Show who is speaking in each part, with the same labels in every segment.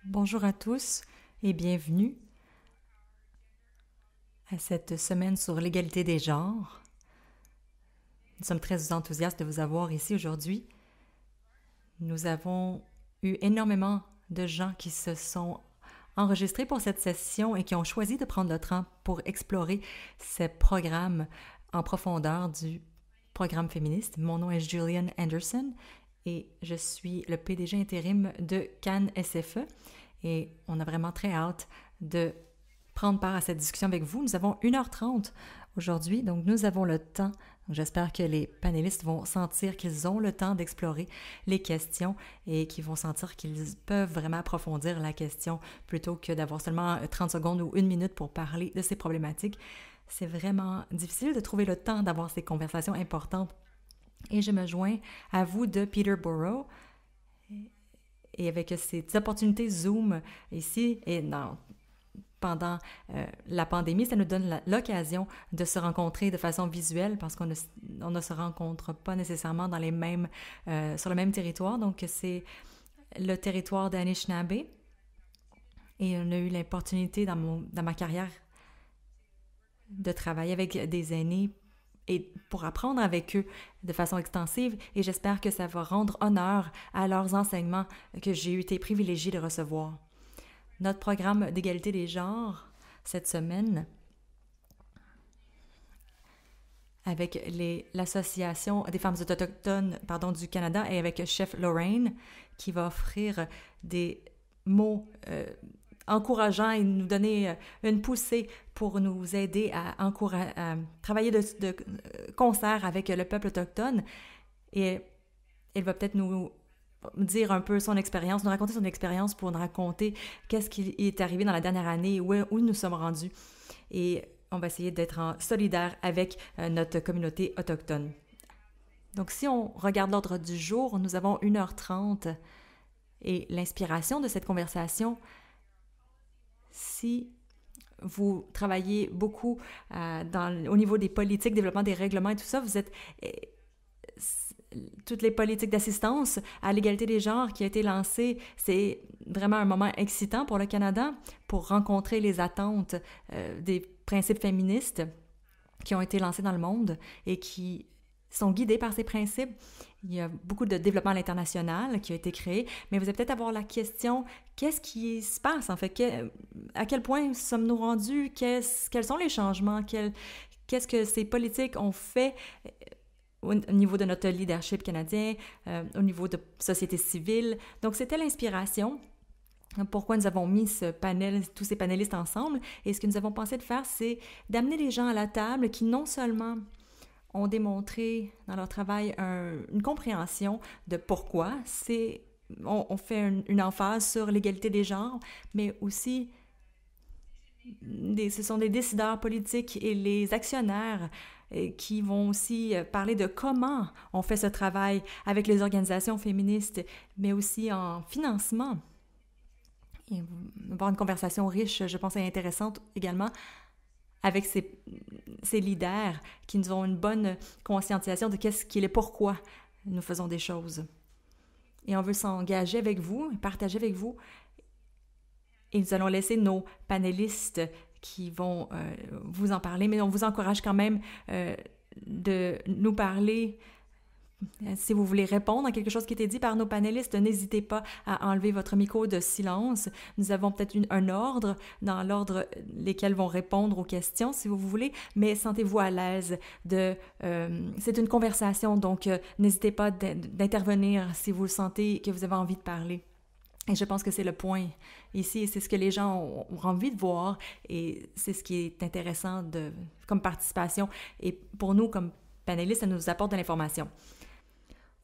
Speaker 1: Bonjour à tous et bienvenue à cette semaine sur l'égalité des genres. Nous sommes très enthousiastes de vous avoir ici aujourd'hui. Nous avons eu énormément de gens qui se sont enregistrés pour cette session et qui ont choisi de prendre le temps pour explorer ces programmes en profondeur du programme féministe. Mon nom est Julian Anderson et je suis le PDG intérim de Cannes SFE et on a vraiment très hâte de prendre part à cette discussion avec vous. Nous avons 1h30 aujourd'hui, donc nous avons le temps. J'espère que les panélistes vont sentir qu'ils ont le temps d'explorer les questions et qu'ils vont sentir qu'ils peuvent vraiment approfondir la question plutôt que d'avoir seulement 30 secondes ou 1 minute pour parler de ces problématiques. C'est vraiment difficile de trouver le temps d'avoir ces conversations importantes. Et je me joins à vous de Peterborough et avec ces opportunités Zoom ici et pendant la pandémie, ça nous donne l'occasion de se rencontrer de façon visuelle parce qu'on ne se rencontre pas nécessairement dans sur le même territoire. Donc, c'est le territoire d'Anishinaabe et on a eu l'opportunité dans ma carrière de travailler avec des aînés et pour apprendre avec eux de façon extensive et j'espère que ça va rendre honneur à leurs enseignements que j'ai été privilégiée de recevoir. Notre programme d'égalité des genres cette semaine avec l'Association des femmes autochtones du Canada et avec Chef Lorraine qui va offrir des mots encourageants et nous donner une poussée pour nous aider à travailler de concert avec le peuple autochtone. Et elle va peut-être nous dire un peu son expérience, nous raconter son expérience pour nous raconter qu'est-ce qui est arrivé dans la dernière année, où nous sommes rendus. Et on va essayer d'être solidaire avec notre communauté autochtone. Donc, si on regarde l'ordre du jour, nous avons 1h30 et l'inspiration de cette conversation, si vous travaillez beaucoup au niveau des politiques, développement des règlements et tout ça, vous êtes toutes les politiques d'assistance à l'égalité des genres qui a été lancée, c'est vraiment un moment excitant pour le Canada pour rencontrer les attentes des principes féministes qui ont été lancés dans le monde et qui sont guidés par ces principes. Il y a beaucoup de développement à l'international qui a été créé, mais vous allez peut-être avoir la question, qu'est-ce qui se passe en fait? À quel point sommes-nous rendus? Quels sont les changements? Qu'est-ce que ces politiques ont fait au niveau de notre leadership canadien, au niveau de société civile? Donc, c'était l'inspiration. Pourquoi nous avons mis tous ces panélistes ensemble? Et ce que nous avons pensé de faire, c'est d'amener les gens à la table qui non seulement ont démontré dans leur travail une compréhension de pourquoi on fait une emphase sur l'égalité des genres, mais aussi ce sont des décideurs politiques et les actionnaires qui vont aussi parler de comment on fait ce travail avec les organisations féministes, mais aussi en financement. Et avoir une conversation riche, je pense, et intéressante également avec ces leaders qui nous ont une bonne conscientisation de qu'est-ce qu'il est, pourquoi nous faisons des choses. Et on veut s'engager avec vous, partager avec vous. Et nous allons laisser nos panélistes qui vont vous en parler, mais on vous encourage quand même de nous parler. Si vous voulez répondre à quelque chose qui a été dit par nos panélistes, n'hésitez pas à enlever votre micro de silence. Nous avons peut-être un ordre, dans l'ordre lesquels vont répondre aux questions, si vous voulez, mais sentez-vous à l'aise. C'est une conversation, donc n'hésitez pas d'intervenir si vous sentez que vous avez envie de parler. Et je pense que c'est le point ici, c'est ce que les gens ont envie de voir et c'est ce qui est intéressant comme participation. Et pour nous, comme panélistes, ça nous apporte de l'information.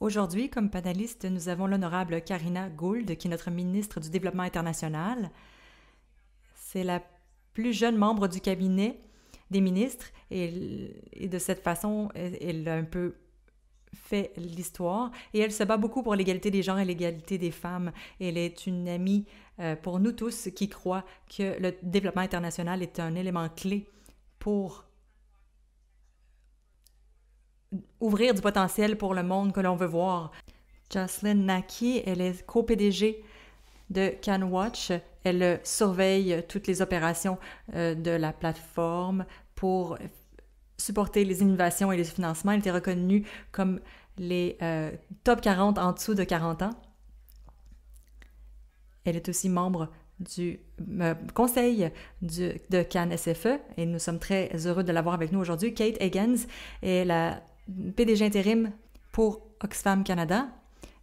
Speaker 1: Aujourd'hui, comme panéliste, nous avons l'honorable Karina Gould, qui est notre ministre du Développement international. C'est la plus jeune membre du cabinet des ministres et de cette façon, elle a un peu fait l'histoire et elle se bat beaucoup pour l'égalité des genres et l'égalité des femmes. Elle est une amie pour nous tous qui croient que le développement international est un élément clé pour ouvrir du potentiel pour le monde que l'on veut voir. Jocelyn Naki, elle est co-PDG de CanWatch. Elle surveille toutes les opérations de la plateforme pour supporter les innovations et les financements. Elle était reconnue comme les top 40 en dessous de 40 ans. Elle est aussi membre du conseil de Cannes SFE et nous sommes très heureux de l'avoir avec nous aujourd'hui. Kate Higgins est la PDG intérim pour Oxfam Canada.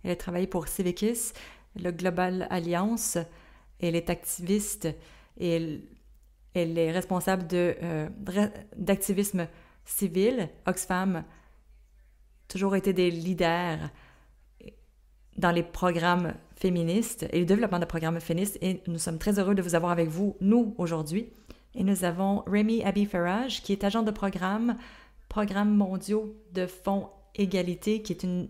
Speaker 1: Elle a travaillé pour Civicus, le Global Alliance. Elle est activiste et elle est responsable d'activisme civil. Oxfam a toujours été des leaders dans les programmes féministes et le développement de programmes féministes et nous sommes très heureux de vous avoir avec nous aujourd'hui. Et nous avons Remy Abi-Farage qui est agent de programmes mondiaux de fonds égalité qui est une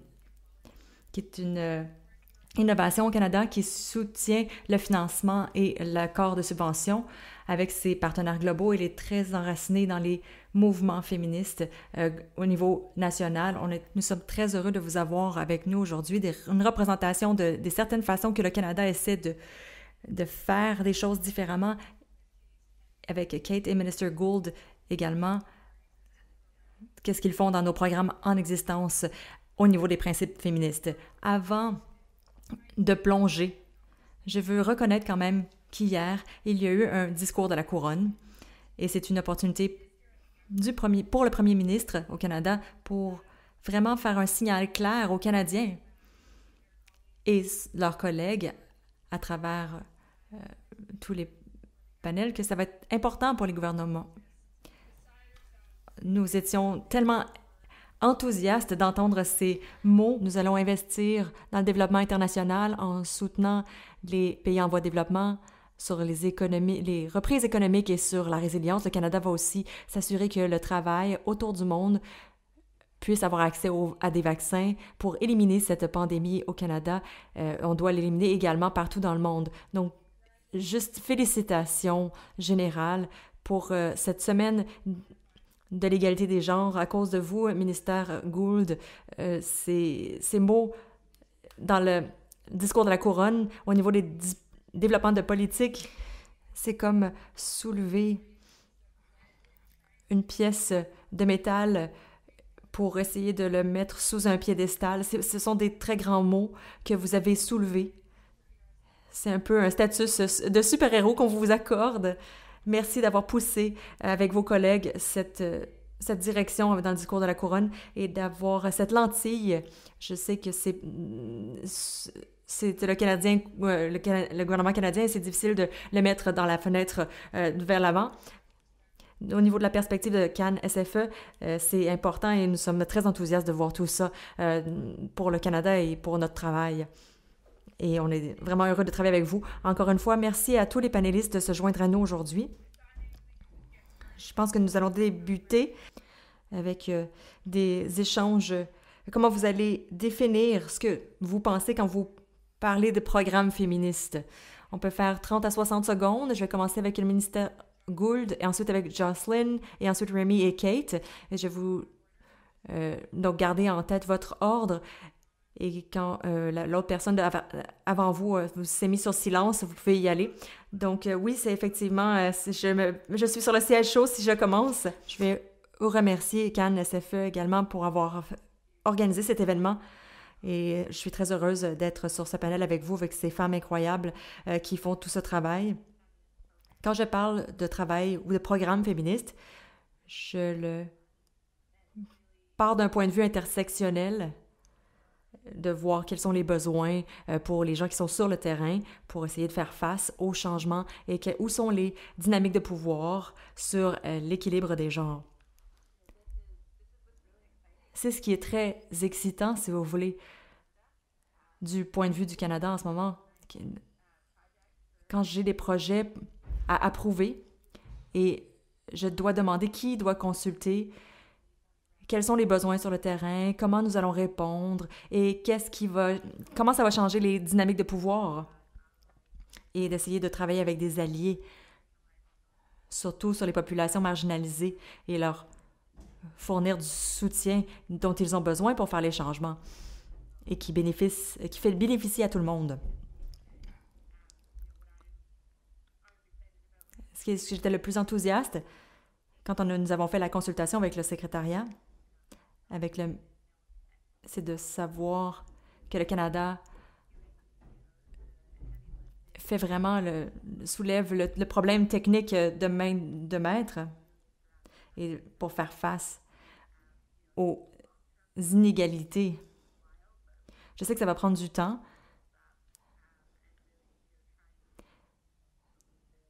Speaker 1: innovation au Canada qui soutient le financement et l'accord de subvention avec ses partenaires globaux. Il est très enraciné dans les mouvements féministes au niveau national. Nous sommes très heureux de vous avoir avec nous aujourd'hui, une représentation des certaines façons que le Canada essaie de faire des choses différemment avec Kate et Minister Gould également. Qu'est-ce qu'ils font dans nos programmes en existence au niveau des principes féministes. Avant de plonger, je veux reconnaître quand même qu'hier, il y a eu un discours de la couronne et c'est une opportunité pour le premier ministre au Canada pour vraiment faire un signal clair aux Canadiens et leurs collègues à travers tous les panels que ça va être important pour les gouvernements. Nous étions tellement enthousiastes d'entendre ces mots. Nous allons investir dans le développement international en soutenant les pays en voie de développement sur les reprises économiques et sur la résilience. Le Canada va aussi s'assurer que le travail autour du monde puisse avoir accès à des vaccins pour éliminer cette pandémie au Canada. On doit l'éliminer également partout dans le monde. Donc, juste félicitations générales pour cette semaine de l'égalité des genres. À cause de vous, ministère Gould, ces mots dans le discours de la couronne au niveau des développements de politique, c'est comme soulever une pièce de métal pour essayer de le mettre sous un piédestal. Ce sont des très grands mots que vous avez soulevés. C'est un peu un statut de super-héros qu'on vous accorde. Merci d'avoir poussé avec vos collègues cette direction dans le discours de la couronne et d'avoir cette lentille. Je sais que c'est le gouvernement canadien, c'est difficile de le mettre dans la fenêtre vers l'avant. Au niveau de la perspective de Cannes SFE, c'est important et nous sommes très enthousiastes de voir tout ça pour le Canada et pour notre travail. Et on est vraiment heureux de travailler avec vous. Encore une fois, merci à tous les panélistes de se joindre à nous aujourd'hui. Je pense que nous allons débuter avec des échanges. Comment vous allez définir ce que vous pensez quand vous parlez de programmes féministes? On peut faire 30 à 60 secondes. Je vais commencer avec le ministère Gould et ensuite avec Jocelyn et ensuite Remy et Kate. Et je vais vous donc garder en tête votre ordre. Et quand l'autre personne avant vous s'est mis sur silence, vous pouvez y aller. Donc oui, c'est effectivement, je suis sur le siège chaud si je commence. Je vais vous remercier Cannes SFE également pour avoir organisé cet événement. Et je suis très heureuse d'être sur ce panel avec vous, avec ces femmes incroyables qui font tout ce travail. Quand je parle de travail ou de programme féministe, je pars d'un point de vue intersectionnel, de voir quels sont les besoins pour les gens qui sont sur le terrain pour essayer de faire face aux changements et où sont les dynamiques de pouvoir sur l'équilibre des genres. C'est ce qui est très excitant, si vous voulez, du point de vue du Canada en ce moment. Quand j'ai des projets à approuver et je dois demander qui doit consulter, quels sont les besoins sur le terrain, comment nous allons répondre et comment ça va changer les dynamiques de pouvoir et d'essayer de travailler avec des alliés, surtout sur les populations marginalisées et leur fournir du soutien dont ils ont besoin pour faire les changements. et qui fait bénéficier à tout le monde. Ce qui j'étais le plus enthousiaste, quand nous avons fait la consultation avec le secrétariat, c'est de savoir que le Canada soulève le problème technique de main de maître et pour faire face aux inégalités. Je sais que ça va prendre du temps.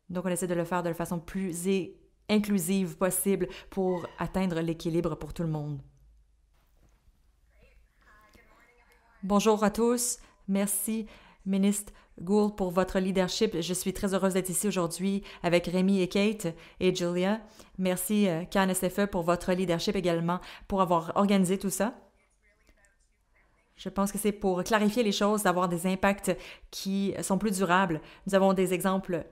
Speaker 1: Donc, on essaie de le faire de la façon plus inclusive possible pour atteindre l'équilibre pour tout le monde. Bonjour à tous. Merci, ministre Gould, pour votre leadership. Je suis très heureuse d'être ici aujourd'hui avec Rémi et Kate et Julia. Merci, KNSFE, pour votre leadership également, pour avoir organisé tout ça. Je pense que c'est pour clarifier les choses, d'avoir des impacts qui sont plus durables. Nous avons des exemples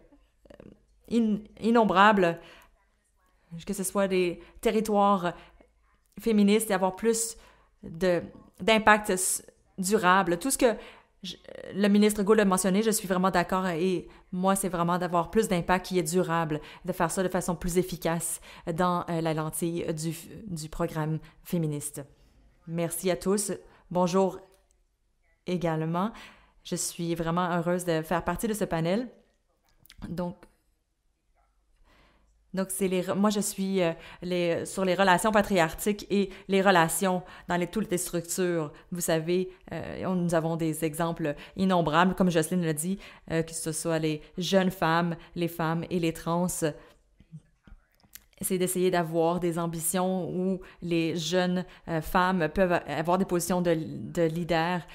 Speaker 1: innombrables, que ce soit des territoires féministes et avoir plus d'impact durable. Tout ce que le ministre Gould a mentionné, je suis vraiment d'accord et moi, c'est vraiment d'avoir plus d'impact qui est durable, de faire ça de façon plus efficace dans la lentille du programme féministe. Merci à tous. Bonjour également. Je suis vraiment heureuse de faire partie de ce panel. Donc moi, je suis sur les relations patriarcatiques et les relations dans toutes les structures. Vous savez, nous avons des exemples innombrables, comme Jocelyne l'a dit, que ce soit les jeunes femmes, les femmes et les trans. C'est d'essayer d'avoir des ambitions où les jeunes femmes peuvent avoir des positions de leader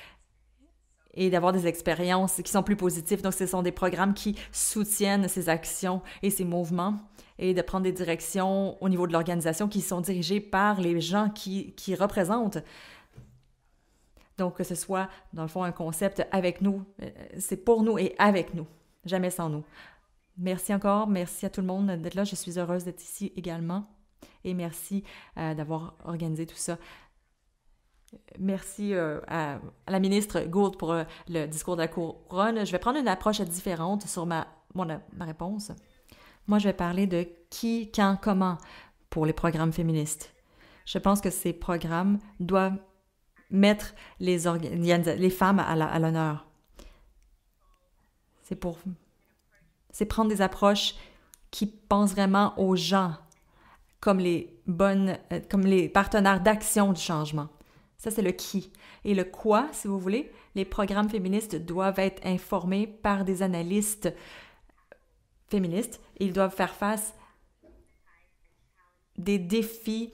Speaker 1: et d'avoir des expériences qui sont plus positives. Donc, ce sont des programmes qui soutiennent ces actions et ces mouvements et de prendre des directions au niveau de l'organisation qui sont dirigées par les gens qui représentent. Donc, que ce soit, dans le fond, un concept avec nous, c'est pour nous et avec nous, jamais sans nous. Merci encore, merci à tout le monde d'être là. Je suis heureuse d'être ici également et merci d'avoir organisé tout ça. Merci à la ministre Gould pour le discours de la couronne. Je vais prendre une approche différente sur ma réponse. Moi, je vais parler de qui, quand, comment pour les programmes féministes. Je pense que ces programmes doivent mettre les femmes à l'honneur. C'est prendre des approches qui pensent vraiment aux gens comme les partenaires d'action du changement. Ça, c'est le qui. Et le quoi, si vous voulez, les programmes féministes doivent être informés par des analystes féministes. Ils doivent faire face aux défis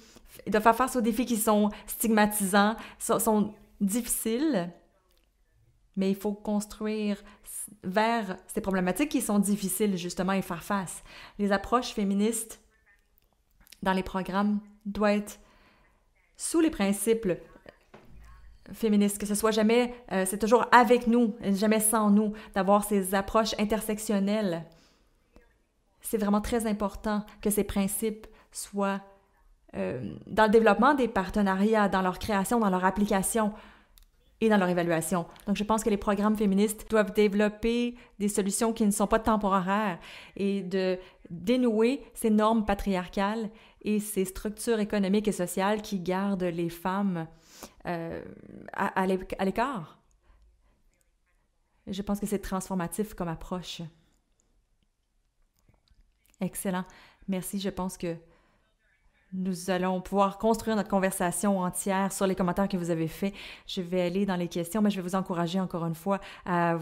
Speaker 1: qui sont stigmatisants, sont difficiles, mais il faut construire vers ces problématiques qui sont difficiles, justement, et faire face. Les approches féministes dans les programmes doivent être sous les principes féministes, que ce soit jamais, c'est toujours avec nous, jamais sans nous, d'avoir ces approches intersectionnelles. C'est vraiment très important que ces principes soient dans le développement des partenariats, dans leur création, dans leur application et dans leur évaluation. Donc, je pense que les programmes féministes doivent développer des solutions qui ne sont pas temporaires et de dénouer ces normes patriarcales et ces structures économiques et sociales qui gardent les femmes à l'écart. Je pense que c'est transformatif comme approche. Excellent. Merci. Je pense que nous allons pouvoir construire notre conversation entière sur les commentaires que vous avez faits. Je vais aller dans les questions, mais je vais vous encourager encore une fois à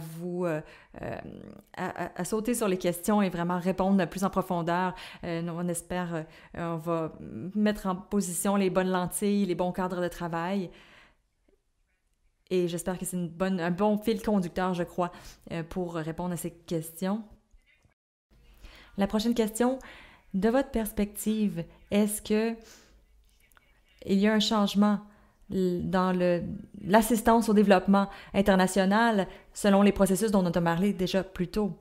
Speaker 1: sauter sur les questions et vraiment répondre plus en profondeur. On espère, on va mettre en position les bonnes lentilles, les bons cadres de travail. Et j'espère que c'est un bon fil conducteur, je crois, pour répondre à ces questions. La prochaine question, de votre perspective, est-ce qu'il y a un changement dans l'assistance au développement international selon les processus dont on a parlé déjà plus tôt,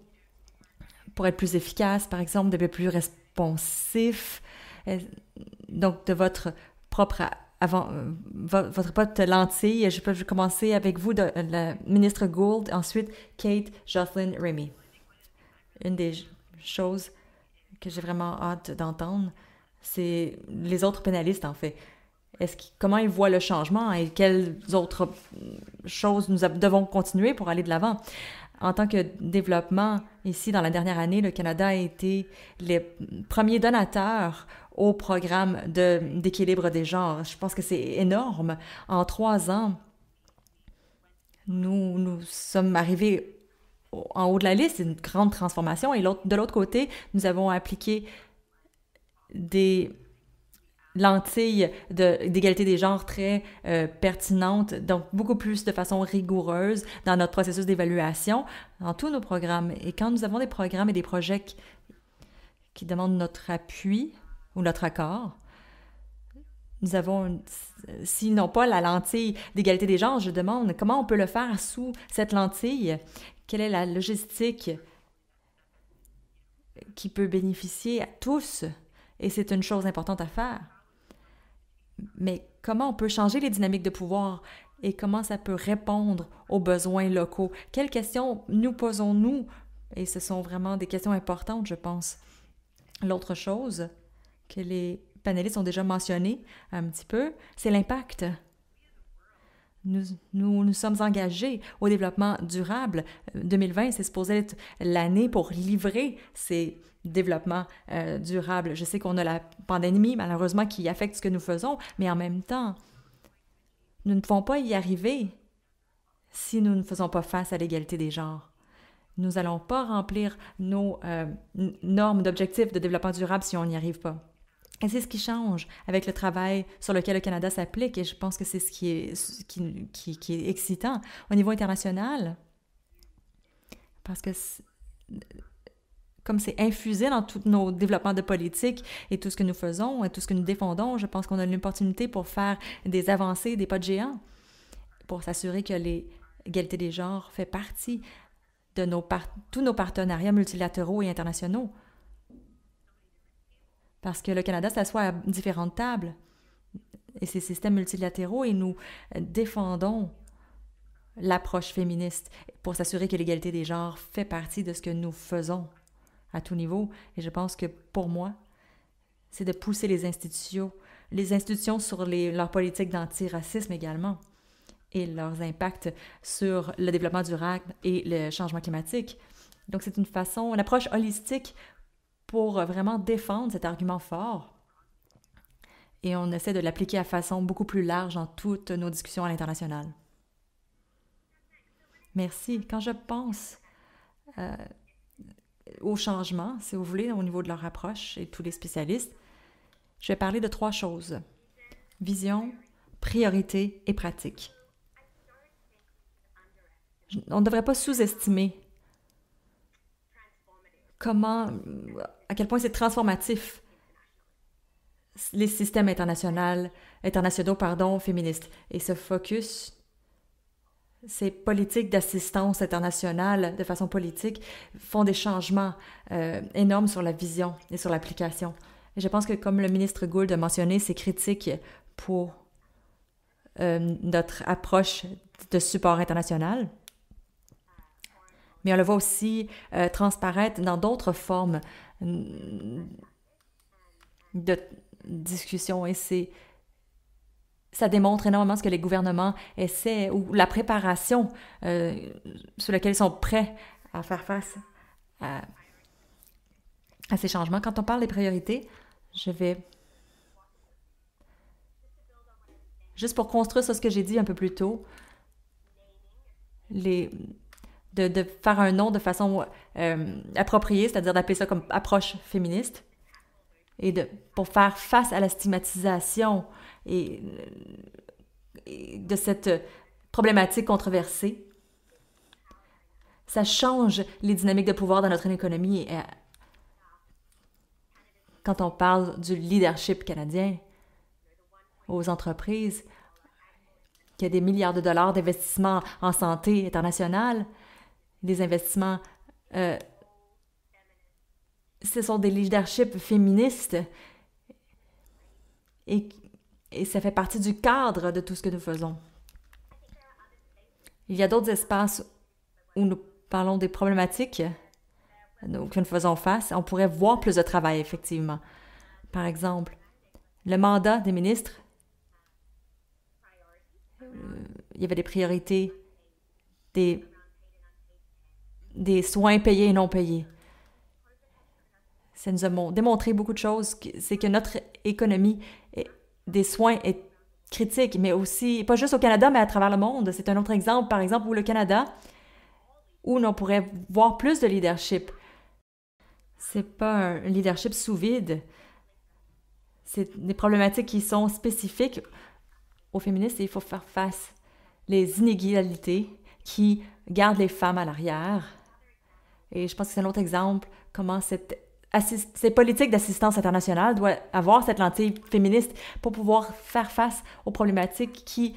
Speaker 1: pour être plus efficace, par exemple, d'être plus responsif, donc de votre propre avant votre pote lentille, je peux commencer avec vous, la ministre Gould, ensuite Kate Jocelyn Remy. Une des choses que j'ai vraiment hâte d'entendre, c'est les autres pénalistes, en fait. Comment ils voient le changement et quelles autres choses nous devons continuer pour aller de l'avant. En tant que développement, ici, dans la dernière année, le Canada a été les premiers donateurs au programme d'équilibre des genres. Je pense que c'est énorme. En 3 ans, nous sommes arrivés en haut de la liste. C'est une grande transformation. Et de l'autre côté, nous avons appliqué des lentilles d'égalité des genres très pertinentes, donc beaucoup plus de façon rigoureuse dans notre processus d'évaluation, dans tous nos programmes. Et quand nous avons des programmes et des projets qui demandent notre appui ou notre accord, nous avons, s'ils n'ont pas la lentille d'égalité des genres, je demande comment on peut le faire sous cette lentille, quelle est la logistique qui peut bénéficier à tous, et c'est une chose importante à faire. Mais comment on peut changer les dynamiques de pouvoir et comment ça peut répondre aux besoins locaux? Quelles questions nous posons-nous? Et ce sont vraiment des questions importantes, je pense. L'autre chose que les panélistes ont déjà mentionné un petit peu, c'est l'impact. Nous sommes engagés au développement durable. 2020, c'est supposé être l'année pour livrer ces développements durables. Je sais qu'on a la pandémie, malheureusement, qui affecte ce que nous faisons, mais en même temps, nous ne pouvons pas y arriver si nous ne faisons pas face à l'égalité des genres. Nous n'allons pas remplir nos normes d'objectifs de développement durable si on n'y arrive pas. Et c'est ce qui change avec le travail sur lequel le Canada s'applique, et je pense que c'est ce qui est excitant au niveau international, parce que comme c'est infusé dans tous nos développements de politique et tout ce que nous faisons et tout ce que nous défendons, je pense qu'on a l'opportunité pour faire des avancées, des pas de géant, pour s'assurer que l'égalité des genres fait partie de tous nos partenariats multilatéraux et internationaux. Parce que le Canada s'assoit à différentes tables et ces systèmes multilatéraux et nous défendons l'approche féministe pour s'assurer que l'égalité des genres fait partie de ce que nous faisons à tout niveau. Et je pense que pour moi, c'est de pousser les institutions sur leur politique d'antiracisme également et leurs impacts sur le développement durable et le changement climatique. Donc c'est une approche holistique pour vraiment défendre cet argument fort. Et on essaie de l'appliquer à façon beaucoup plus large dans toutes nos discussions à l'international. Merci. Quand je pense au changement, si vous voulez, au niveau de leur approche et tous les spécialistes, je vais parler de 3 choses. Vision, priorité et pratique. On ne devrait pas sous-estimer à quel point c'est transformatif les systèmes internationaux, féministes. Et ce focus, ces politiques d'assistance internationale de façon politique font des changements énormes sur la vision et sur l'application. Et je pense que, comme le ministre Gould a mentionné, c'est critique pour notre approche de support international. Mais on le voit aussi transparaître dans d'autres formes de discussion et ça démontre énormément ce que les gouvernements essaient ou la préparation sur laquelle ils sont prêts à faire face à ces changements. Quand on parle des priorités, je vais juste pour construire sur ce que j'ai dit un peu plus tôt, de faire un nom de façon appropriée, c'est-à-dire d'appeler ça comme approche féministe, et pour faire face à la stigmatisation et de cette problématique controversée. Ça change les dynamiques de pouvoir dans notre économie. Et quand on parle du leadership canadien aux entreprises, qu'il y a des milliards de dollars d'investissements en santé internationale, des investissements, ce sont des leaderships féministes et et ça fait partie du cadre de tout ce que nous faisons. Il y a d'autres espaces où nous parlons des problématiques que nous faisons face. On pourrait voir plus de travail, effectivement. Par exemple, le mandat des ministres, il y avait des priorités, des soins payés et non payés. Ça nous a démontré beaucoup de choses. C'est que notre économie des soins est critique, mais aussi, pas juste au Canada, mais à travers le monde. C'est un autre exemple, par exemple, où le Canada, où on pourrait voir plus de leadership. C'est pas un leadership sous vide. C'est des problématiques qui sont spécifiques aux féministes et il faut faire face les inégalités qui gardent les femmes à l'arrière. Et je pense que c'est un autre exemple comment ces politiques d'assistance internationale doivent avoir cette lentille féministe pour pouvoir faire face aux problématiques qui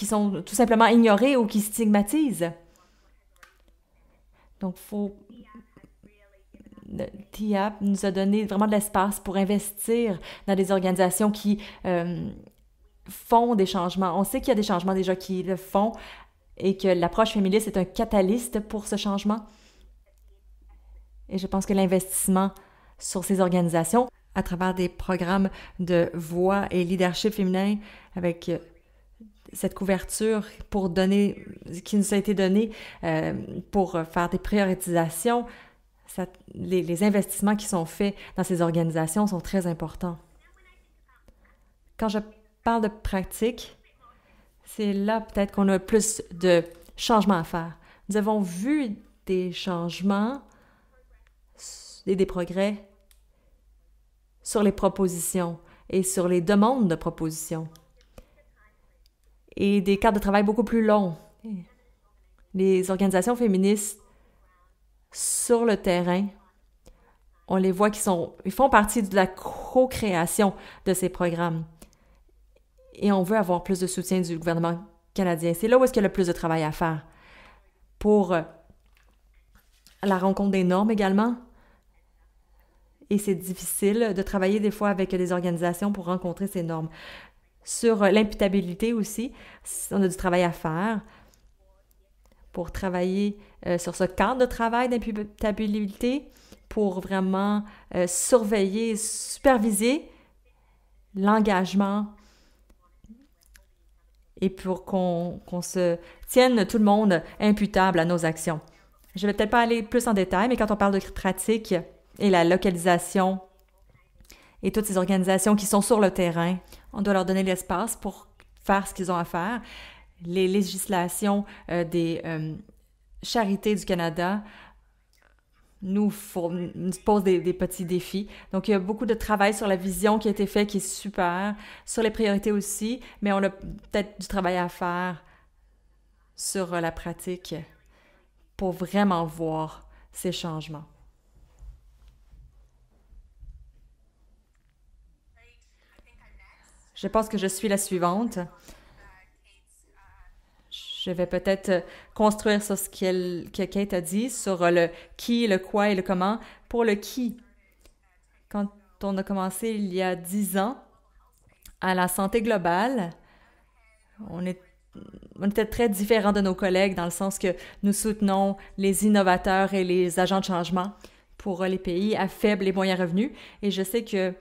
Speaker 1: sont tout simplement ignorées ou qui stigmatisent. Donc, le TIAP nous a donné vraiment de l'espace pour investir dans des organisations qui font des changements. On sait qu'il y a des changements déjà qui le font et que l'approche féministe est un catalyste pour ce changement. Et je pense que l'investissement sur ces organisations, à travers des programmes de voix et leadership féminin, avec cette couverture qui nous a été donnée pour faire des prioritisations, les investissements qui sont faits dans ces organisations sont très importants. Quand je parle de pratique, c'est là peut-être qu'on a plus de changements à faire. Nous avons vu des changements et des progrès sur les propositions et sur les demandes de propositions et des cadres de travail beaucoup plus longs. Les organisations féministes sur le terrain, on les voit ils font partie de la co-création de ces programmes. Et on veut avoir plus de soutien du gouvernement canadien. C'est là où est-ce qu'il y a le plus de travail à faire. Pour la rencontre des normes également. Et c'est difficile de travailler des fois avec des organisations pour rencontrer ces normes. Sur l'imputabilité aussi, on a du travail à faire pour travailler sur ce cadre de travail d'imputabilité, pour vraiment surveiller, superviser l'engagement et pour qu'on se tienne tout le monde imputable à nos actions. Je ne vais peut-être pas aller plus en détail, mais quand on parle de pratique et la localisation et toutes ces organisations qui sont sur le terrain, on doit leur donner l'espace pour faire ce qu'ils ont à faire. Les législations des charités du Canada nous posent des petits défis. Donc, il y a beaucoup de travail sur la vision qui a été fait, qui est super, sur les priorités aussi, mais on a peut-être du travail à faire sur la pratique pour vraiment voir ces changements. Je pense que je suis la suivante. Je vais peut-être construire sur ce que Kate a dit, sur le qui, le quoi et le comment. Pour le qui, quand on a commencé il y a 10 ans à la santé globale, on était très différents de nos collègues dans le sens que nous soutenons les innovateurs et les agents de changement pour les pays à faible et moyen revenu. Et je sais que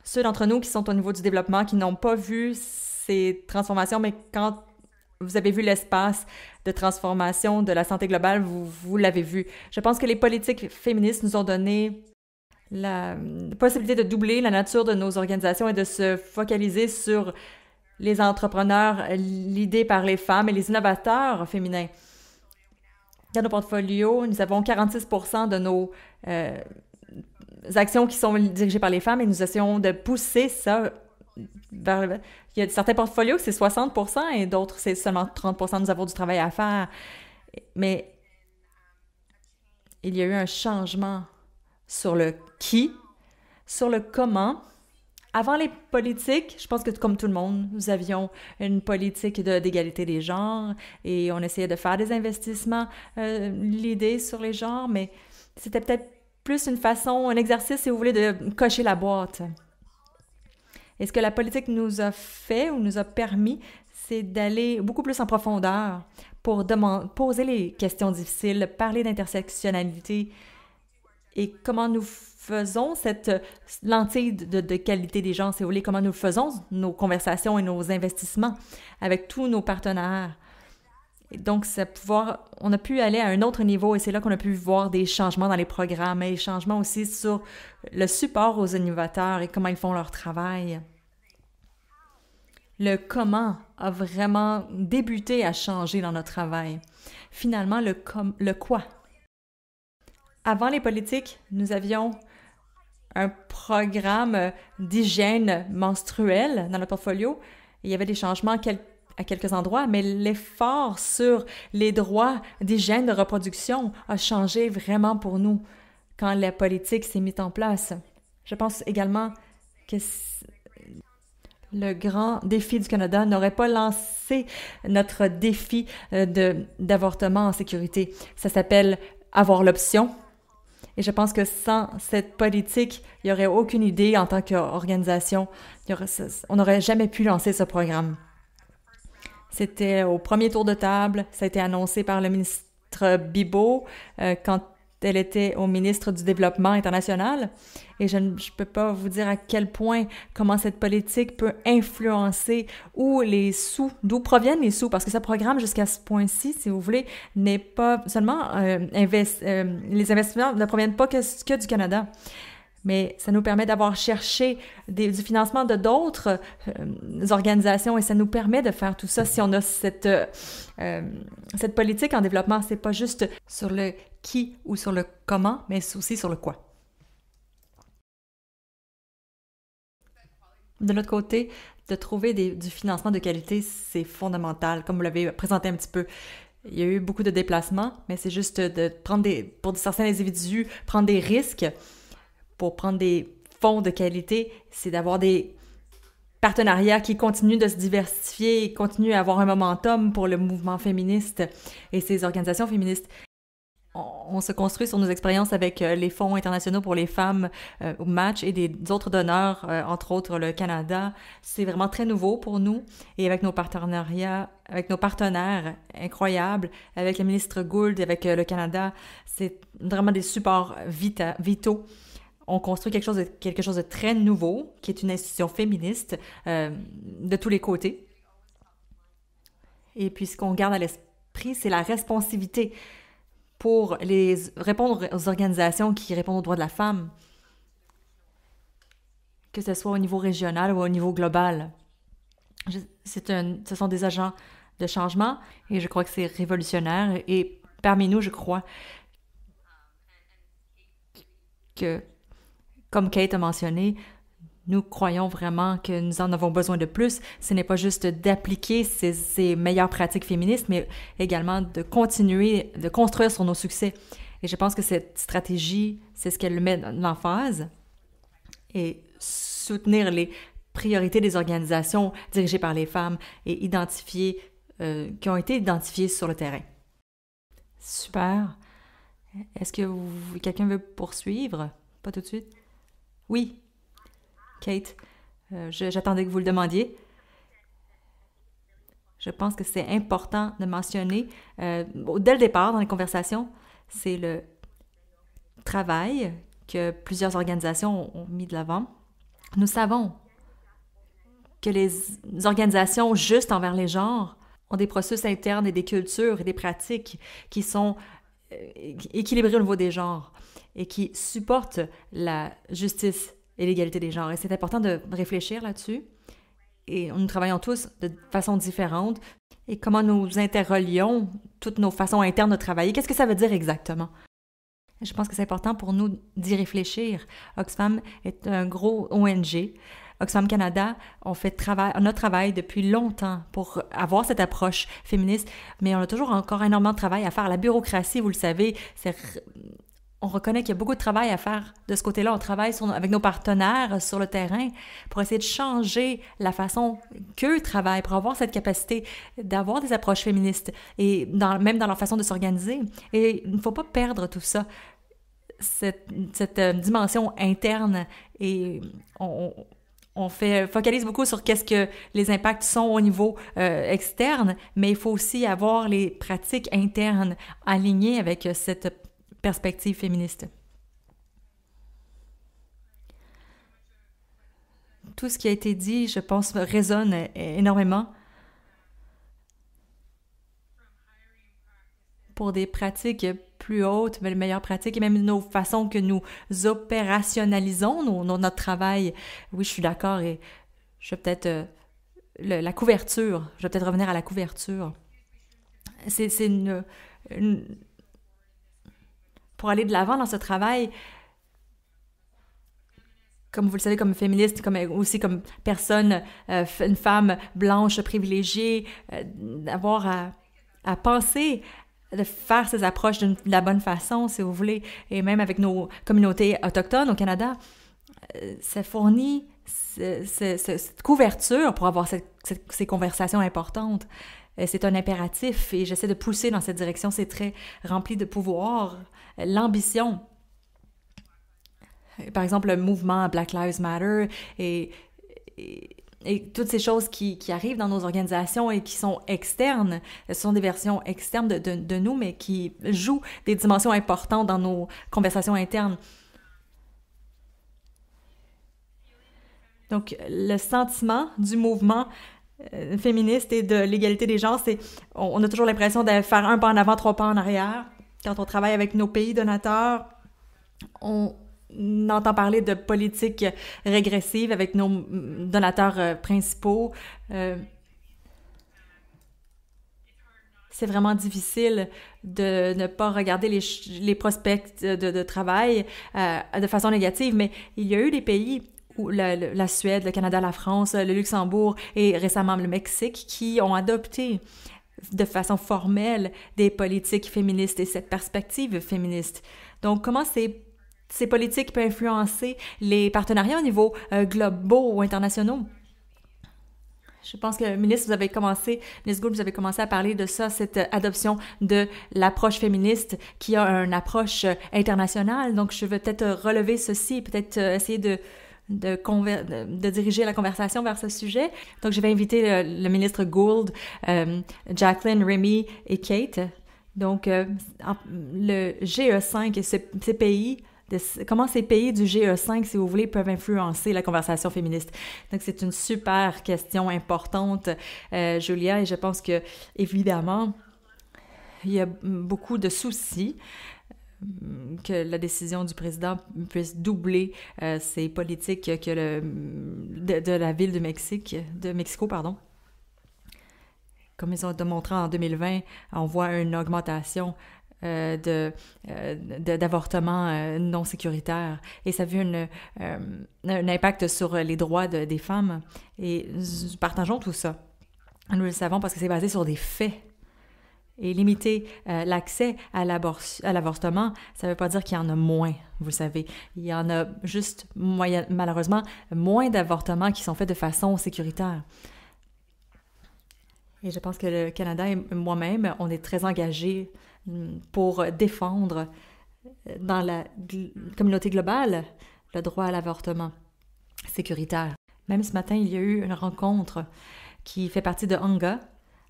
Speaker 1: ceux d'entre nous qui sont au niveau du développement, qui n'ont pas vu ces transformations, mais quand vous avez vu l'espace de transformation de la santé globale, vous l'avez vu. Je pense que les politiques féministes nous ont donné la possibilité de doubler la nature de nos organisations et de se focaliser sur les entrepreneurs l'idée par les femmes et les innovateurs féminins. Dans nos portfolios, nous avons 46% de nos actions qui sont dirigées par les femmes et nous essayons de pousser ça vers il y a certains portfolios c'est 60% et d'autres c'est seulement 30%. Nous avons du travail à faire. Mais il y a eu un changement sur le qui, sur le comment. Avant les politiques, je pense que comme tout le monde, nous avions une politique d'égalité des genres et on essayait de faire des investissements, l'idée sur les genres, mais c'était peut-être plus une façon, un exercice, si vous voulez, de cocher la boîte. Et ce que la politique nous a fait ou nous a permis, c'est d'aller beaucoup plus en profondeur pour poser les questions difficiles, parler d'intersectionnalité et comment nous faisons cette lentille de qualité des gens, si vous voulez, comment nous faisons nos conversations et nos investissements avec tous nos partenaires. Et donc, on a pu aller à un autre niveau et c'est là qu'on a pu voir des changements dans les programmes et des changements aussi sur le support aux innovateurs et comment ils font leur travail. Le comment a vraiment débuté à changer dans notre travail. Finalement, le quoi. Avant les politiques, nous avions un programme d'hygiène menstruelle dans notre portfolio. Il y avait des changements à quelques endroits, mais l'effort sur les droits d'hygiène de reproduction a changé vraiment pour nous quand la politique s'est mise en place. Je pense également que le grand défi du Canada n'aurait pas lancé notre défi d'avortement en sécurité. Ça s'appelle avoir l'option. Et je pense que sans cette politique, il n'y aurait aucune idée en tant qu'organisation. On n'aurait jamais pu lancer ce programme. C'était au premier tour de table. Ça a été annoncé par le ministre Bibeau quand elle était au ministre du Développement international. Et je ne peux pas vous dire à quel point, comment cette politique peut influencer d'où proviennent les sous, parce que ce programme, jusqu'à ce point-ci, si vous voulez, n'est pas seulement les investissements ne proviennent pas que du Canada. Mais ça nous permet d'avoir cherché du financement de d'autres organisations et ça nous permet de faire tout ça si on a cette politique en développement. C'est pas juste sur le qui ou sur le comment, mais aussi sur le quoi. De notre côté, de trouver du financement de qualité, c'est fondamental, comme vous l'avez présenté un petit peu. Il y a eu beaucoup de déplacements, mais c'est juste pour certains individus, prendre des risques. Pour prendre des fonds de qualité, c'est d'avoir des partenariats qui continuent de se diversifier et continuent à avoir un momentum pour le mouvement féministe et ces organisations féministes. On se construit sur nos expériences avec les fonds internationaux pour les femmes au match et des autres donneurs, entre autres le Canada. C'est vraiment très nouveau pour nous et avec nos partenariats, avec nos partenaires incroyables, avec le ministre Gould et avec le Canada, c'est vraiment des supports vitaux. On construit quelque chose de très nouveau, qui est une institution féministe de tous les côtés. Et puis, ce qu'on garde à l'esprit, c'est la responsivité pour répondre aux organisations qui répondent aux droits de la femme, que ce soit au niveau régional ou au niveau global. Ce sont des agents de changement et je crois que c'est révolutionnaire. Et parmi nous, je crois que comme Kate a mentionné, nous croyons vraiment que nous en avons besoin de plus. Ce n'est pas juste d'appliquer ces meilleures pratiques féministes, mais également de continuer de construire sur nos succès. Et je pense que cette stratégie, c'est ce qu'elle met en l'emphase et soutenir les priorités des organisations dirigées par les femmes et qui ont été identifiées sur le terrain. Super. Est-ce que quelqu'un veut poursuivre? Pas tout de suite? Oui, Kate, j'attendais que vous le demandiez. Je pense que c'est important de mentionner, dès le départ dans les conversations, c'est le travail que plusieurs organisations ont mis de l'avant. Nous savons que les organisations justes envers les genres ont des processus internes et des cultures et des pratiques qui sont équilibrées au niveau des genres et qui supportent la justice et l'égalité des genres. Et c'est important de réfléchir là-dessus. Et nous travaillons tous de façon différente. Et comment nous interrelions toutes nos façons internes de travailler. Qu'est-ce que ça veut dire exactement? Je pense que c'est important pour nous d'y réfléchir. Oxfam est un gros ONG. Oxfam Canada, on a travaillé depuis longtemps pour avoir cette approche féministe, mais on a toujours encore énormément de travail à faire. La bureaucratie, vous le savez, on reconnaît qu'il y a beaucoup de travail à faire de ce côté-là. On travaille avec nos partenaires sur le terrain pour essayer de changer la façon qu'eux travaillent, pour avoir cette capacité d'avoir des approches féministes et même dans leur façon de s'organiser. Et il ne faut pas perdre tout ça, cette dimension interne. Et on focalise beaucoup sur qu'est-ce que les impacts sont au niveau externe, mais il faut aussi avoir les pratiques internes alignées avec cette perspective féministe. Tout ce qui a été dit, je pense, résonne énormément pour des pratiques plus hautes, mais les meilleures pratiques et même nos façons que nous opérationnalisons notre travail. Oui, je suis d'accord et je vais peut-être... la couverture, je vais peut-être revenir à la couverture. C'est pour aller de l'avant dans ce travail, comme vous le savez, comme féministe, aussi comme personne, une femme blanche privilégiée, d'avoir à penser, de faire ces approches de la bonne façon, si vous voulez, et même avec nos communautés autochtones au Canada, ça fournit cette couverture pour avoir ces conversations importantes. C'est un impératif et j'essaie de pousser dans cette direction. C'est très rempli de pouvoir, l'ambition. Par exemple, le mouvement Black Lives Matter et toutes ces choses qui arrivent dans nos organisations et qui sont externes, ce sont des versions externes de nous, mais qui jouent des dimensions importantes dans nos conversations internes. Donc, le sentiment du mouvement féministe et de l'égalité des genres, on a toujours l'impression de faire un pas en avant, trois pas en arrière. Quand on travaille avec nos pays donateurs, on entend parler de politique régressive avec nos donateurs principaux. C'est vraiment difficile de ne pas regarder les prospects de travail de façon négative, mais il y a eu des pays où la Suède, le Canada, la France, le Luxembourg et récemment le Mexique qui ont adopté de façon formelle des politiques féministes et cette perspective féministe. Donc, comment ces politiques peuvent influencer les partenariats au niveau globaux ou internationaux? Je pense que, ministre Gould, vous avez commencé à parler de ça, cette adoption de l'approche féministe qui a une approche internationale. Donc, je vais peut-être relever ceci, peut-être essayer de diriger la conversation vers ce sujet. Donc, je vais inviter le ministre Gould, Jacqueline, Remy et Kate. Donc, le GE5 et ces pays, comment ces pays du GE5, si vous voulez, peuvent influencer la conversation féministe. Donc, c'est une super question importante, Julia, et je pense que, évidemment, il y a beaucoup de soucis que la décision du président puisse doubler ces politiques de la ville de Mexico, pardon. Comme ils ont démontré en 2020, on voit une augmentation d'avortements non sécuritaires. Et ça a eu un impact sur les droits des femmes. Et nous partageons tout ça. Nous le savons parce que c'est basé sur des faits. Et limiter l'accès à l'avortement, ça ne veut pas dire qu'il y en a moins, vous savez. Il y en a juste, malheureusement, moins d'avortements qui sont faits de façon sécuritaire. Et je pense que le Canada et moi-même, on est très engagés pour défendre dans la communauté globale le droit à l'avortement sécuritaire. Même ce matin, il y a eu une rencontre qui fait partie de UNGA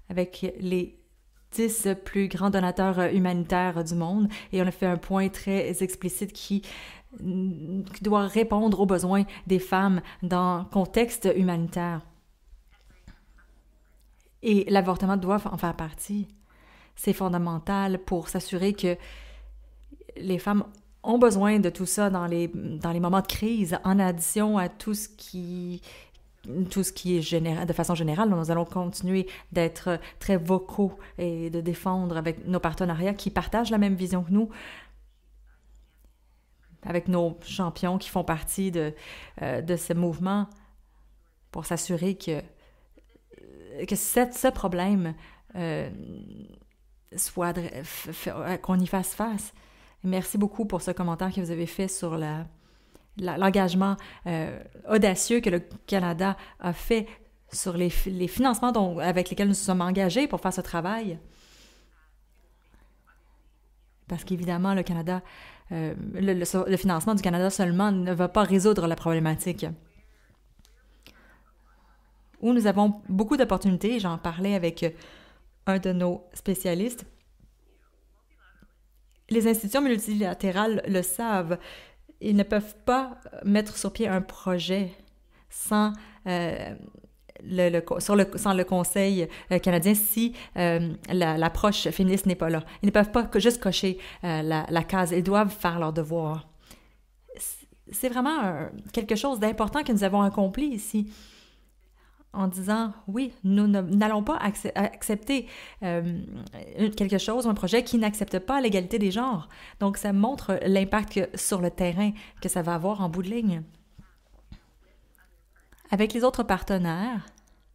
Speaker 1: avec les 10 plus grands donateurs humanitaires du monde et on a fait un point très explicite qui doit répondre aux besoins des femmes dans le contexte humanitaire. Et l'avortement doit en faire partie. C'est fondamental pour s'assurer que les femmes ont besoin de tout ça dans les moments de crise, en addition à tout ce qui est de façon générale. Nous allons continuer d'être très vocaux et de défendre avec nos partenariats qui partagent la même vision que nous, avec nos champions qui font partie de ce mouvement pour s'assurer que ce problème qu'on y fasse face. Merci beaucoup pour ce commentaire que vous avez fait sur l'engagement audacieux que le Canada a fait sur les financements avec lesquels nous sommes engagés pour faire ce travail. Parce qu'évidemment, le Canada, le financement du Canada seulement ne va pas résoudre la problématique. où nous avons beaucoup d'opportunités. J'en parlais avec un de nos spécialistes. Les institutions multilatérales le savent. Ils ne peuvent pas mettre sur pied un projet sans le Conseil canadien si l'approche féministe n'est pas là. Ils ne peuvent pas juste cocher la case. Ils doivent faire leur devoir. C'est vraiment quelque chose d'important que nous avons accompli ici en disant, oui, nous n'allons pas accepter quelque chose, un projet qui n'accepte pas l'égalité des genres. Donc, ça montre l'impact sur le terrain que ça va avoir en bout de ligne. Avec les autres partenaires,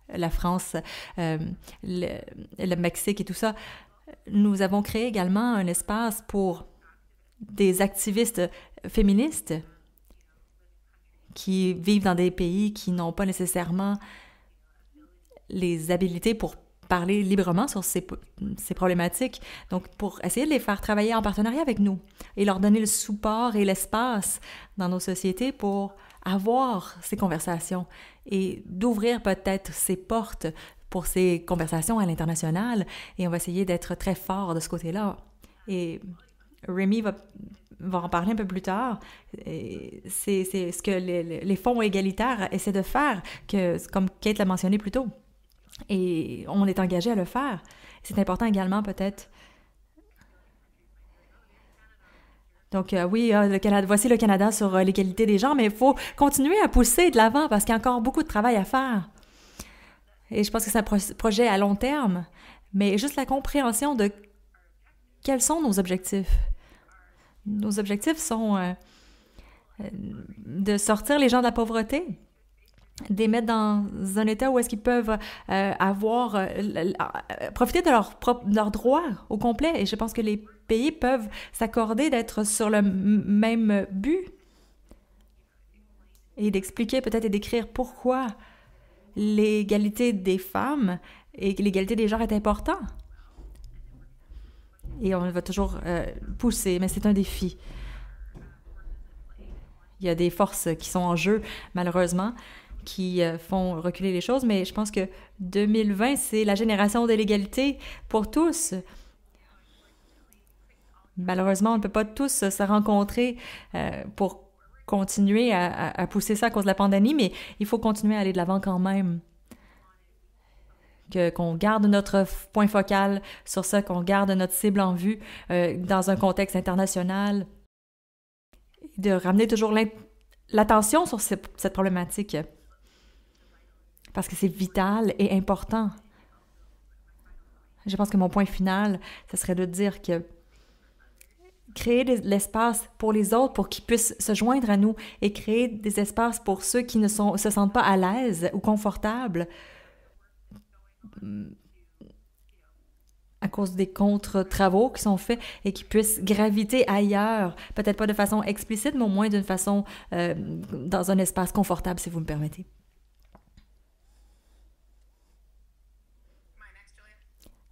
Speaker 1: la France, le Mexique et tout ça, nous avons créé également un espace pour des activistes féministes qui vivent dans des pays qui n'ont pas nécessairement les habiletés pour parler librement sur ces problématiques. Donc, pour essayer de les faire travailler en partenariat avec nous et leur donner le support et l'espace dans nos sociétés pour avoir ces conversations et d'ouvrir peut-être ces portes pour ces conversations à l'international. Et on va essayer d'être très fort de ce côté-là. Et Rémi va en parler un peu plus tard. C'est ce que les fonds égalitaires essaient de faire, comme Kate l'a mentionné plus tôt. Et on est engagé à le faire. C'est important également, peut-être. Donc, oui, le Canada, voici le Canada sur l'égalité des genres, mais il faut continuer à pousser de l'avant parce qu'il y a encore beaucoup de travail à faire. Et je pense que c'est un projet à long terme, mais juste la compréhension de quels sont nos objectifs. Nos objectifs sont de sortir les gens de la pauvreté, de les mettre dans un état où est-ce qu'ils peuvent profiter de leurs droits au complet. Et je pense que les pays peuvent s'accorder d'être sur le même but et d'expliquer peut-être et d'écrire pourquoi l'égalité des femmes et l'égalité des genres est important. Et on va toujours pousser, mais c'est un défi. Il y a des forces qui sont en jeu, malheureusement, qui font reculer les choses, mais je pense que 2020, c'est la génération de l'égalité pour tous. Malheureusement, on ne peut pas tous se rencontrer pour continuer à pousser ça à cause de la pandémie, mais il faut continuer à aller de l'avant quand même. Qu'on garde notre point focal sur ça, qu'on garde notre cible en vue dans un contexte international, de ramener toujours l'attention sur cette problématique. Parce que c'est vital et important. Je pense que mon point final, ce serait de dire que créer de l'espace pour les autres, pour qu'ils puissent se joindre à nous et créer des espaces pour ceux qui ne se sentent pas à l'aise ou confortables à cause des contre-travaux qui sont faits et qui puissent graviter ailleurs, peut-être pas de façon explicite, mais au moins d'une façon dans un espace confortable, si vous me permettez.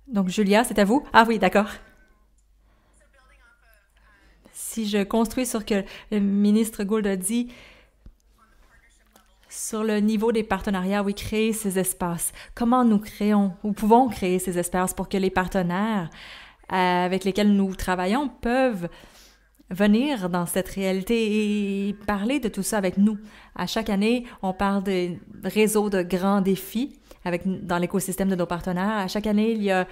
Speaker 1: Donc, Julia, c'est à vous? Ah oui, d'accord. Si je construis sur ce que le ministre Gould a dit, sur le niveau des partenariats, oui, créer ces espaces. Comment nous pouvons créer ces espaces pour que les partenaires avec lesquels nous travaillons peuvent venir dans cette réalité et parler de tout ça avec nous. À chaque année, on parle des réseaux de grands défis dans l'écosystème de nos partenaires. À chaque année, il y a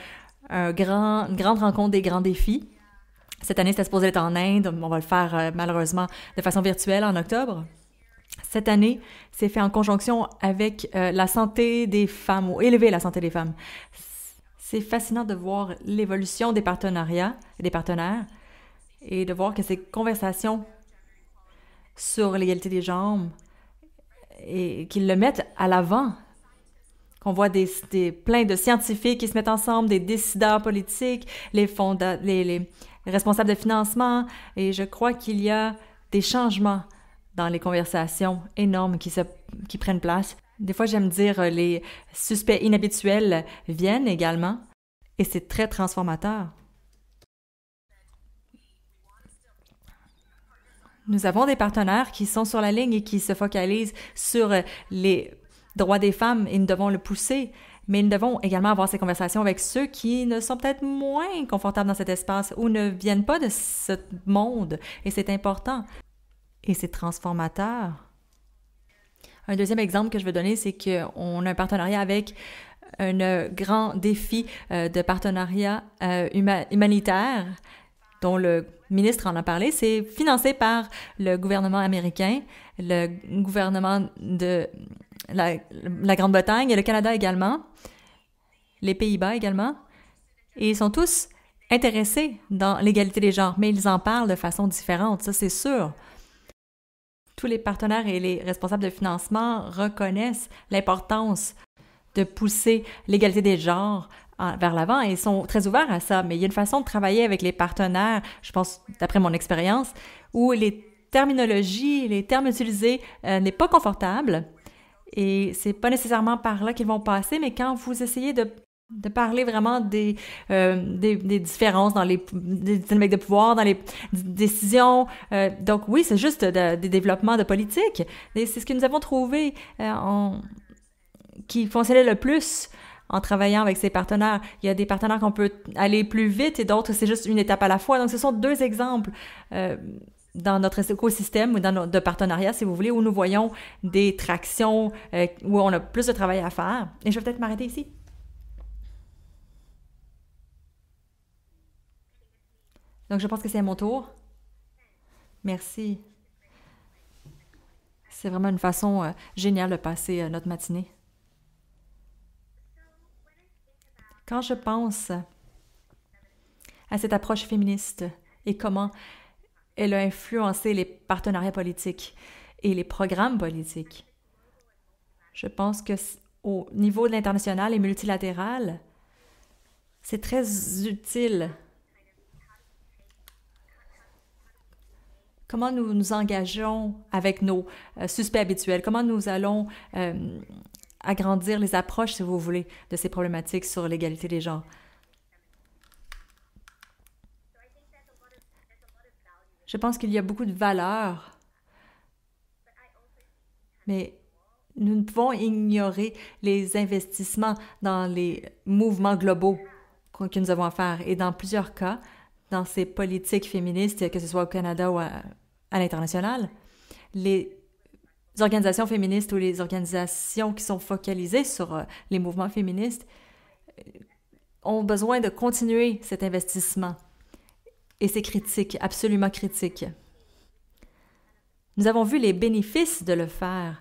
Speaker 1: une grande rencontre des grands défis. Cette année, c'était supposé être en Inde. On va le faire malheureusement de façon virtuelle en octobre. Cette année, c'est fait en conjonction avec la santé des femmes, ou élever la santé des femmes. C'est fascinant de voir l'évolution des partenariats et des partenaires et de voir que ces conversations sur l'égalité des genres et qu'ils le mettent à l'avant, qu'on voit plein de scientifiques qui se mettent ensemble, des décideurs politiques, les responsables de financement, et je crois qu'il y a des changements dans les conversations énormes qui prennent place. Des fois, j'aime dire les suspects inhabituels viennent également, et c'est très transformateur. Nous avons des partenaires qui sont sur la ligne et qui se focalisent sur les droits des femmes et nous devons le pousser, mais nous devons également avoir ces conversations avec ceux qui ne sont peut-être moins confortables dans cet espace ou ne viennent pas de ce monde, et c'est important et c'est transformateur. Un deuxième exemple que je veux donner, c'est qu'on a un partenariat avec un grand défi de partenariat humanitaire dont le ministre en a parlé. C'est financé par le gouvernement américain, le gouvernement de la Grande-Bretagne et le Canada également, les Pays-Bas également. Et ils sont tous intéressés dans l'égalité des genres, mais ils en parlent de façon différente, ça c'est sûr. Tous les partenaires et les responsables de financement reconnaissent l'importance de pousser l'égalité des genres vers l'avant et sont très ouverts à ça. Mais il y a une façon de travailler avec les partenaires, je pense, d'après mon expérience, où les terminologies, les termes utilisés n'est pas confortable et c'est pas nécessairement par là qu'ils vont passer, mais quand vous essayez de parler vraiment des différences dans les dynamiques de pouvoir, dans les décisions. Donc oui, c'est juste des développements de politique. Et c'est ce que nous avons trouvé qui fonctionnait le plus en travaillant avec ces partenaires. Il y a des partenaires qu'on peut aller plus vite et d'autres, c'est juste une étape à la fois. Donc ce sont deux exemples dans notre écosystème ou de partenariat, si vous voulez, où nous voyons des tractions, où on a plus de travail à faire. Et je vais peut-être m'arrêter ici. Donc, je pense que c'est à mon tour. Merci. C'est vraiment une façon géniale de passer notre matinée. Quand je pense à cette approche féministe et comment elle a influencé les partenariats politiques et les programmes politiques, je pense que au niveau de l'international et multilatéral, c'est très utile. Comment nous nous engageons avec nos suspects habituels, comment nous allons agrandir les approches, si vous voulez, de ces problématiques sur l'égalité des genres. Je pense qu'il y a beaucoup de valeurs, mais nous ne pouvons ignorer les investissements dans les mouvements globaux que nous avons à faire. Et dans plusieurs cas, dans ces politiques féministes, que ce soit au Canada ou à l'international, les organisations féministes ou les organisations qui sont focalisées sur les mouvements féministes ont besoin de continuer cet investissement. Et c'est critique, absolument critique. Nous avons vu les bénéfices de le faire,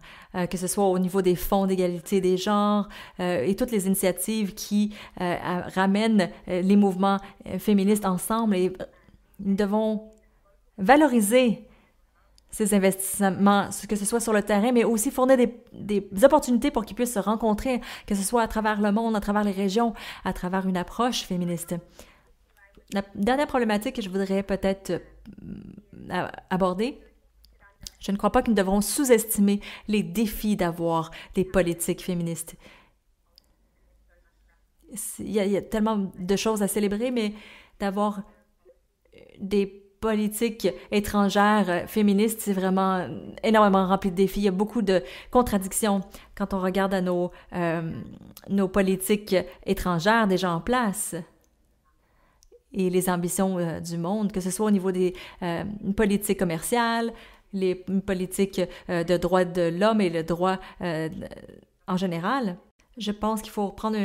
Speaker 1: que ce soit au niveau des fonds d'égalité des genres et toutes les initiatives qui ramènent les mouvements féministes ensemble. Et nous devons valoriser ces investissements, que ce soit sur le terrain, mais aussi fournir des opportunités pour qu'ils puissent se rencontrer, que ce soit à travers le monde, à travers les régions, à travers une approche féministe. La dernière problématique que je voudrais peut-être aborder, je ne crois pas que nous devrons sous-estimer les défis d'avoir des politiques féministes. Il y a tellement de choses à célébrer, mais d'avoir des politique étrangère féministe, c'est vraiment énormément rempli de défis. Il y a beaucoup de contradictions quand on regarde à nos politiques étrangères déjà en place et les ambitions du monde, que ce soit au niveau des politiques commerciales, les politiques de droits de l'homme et le droit en général. Je pense qu'il faut prendre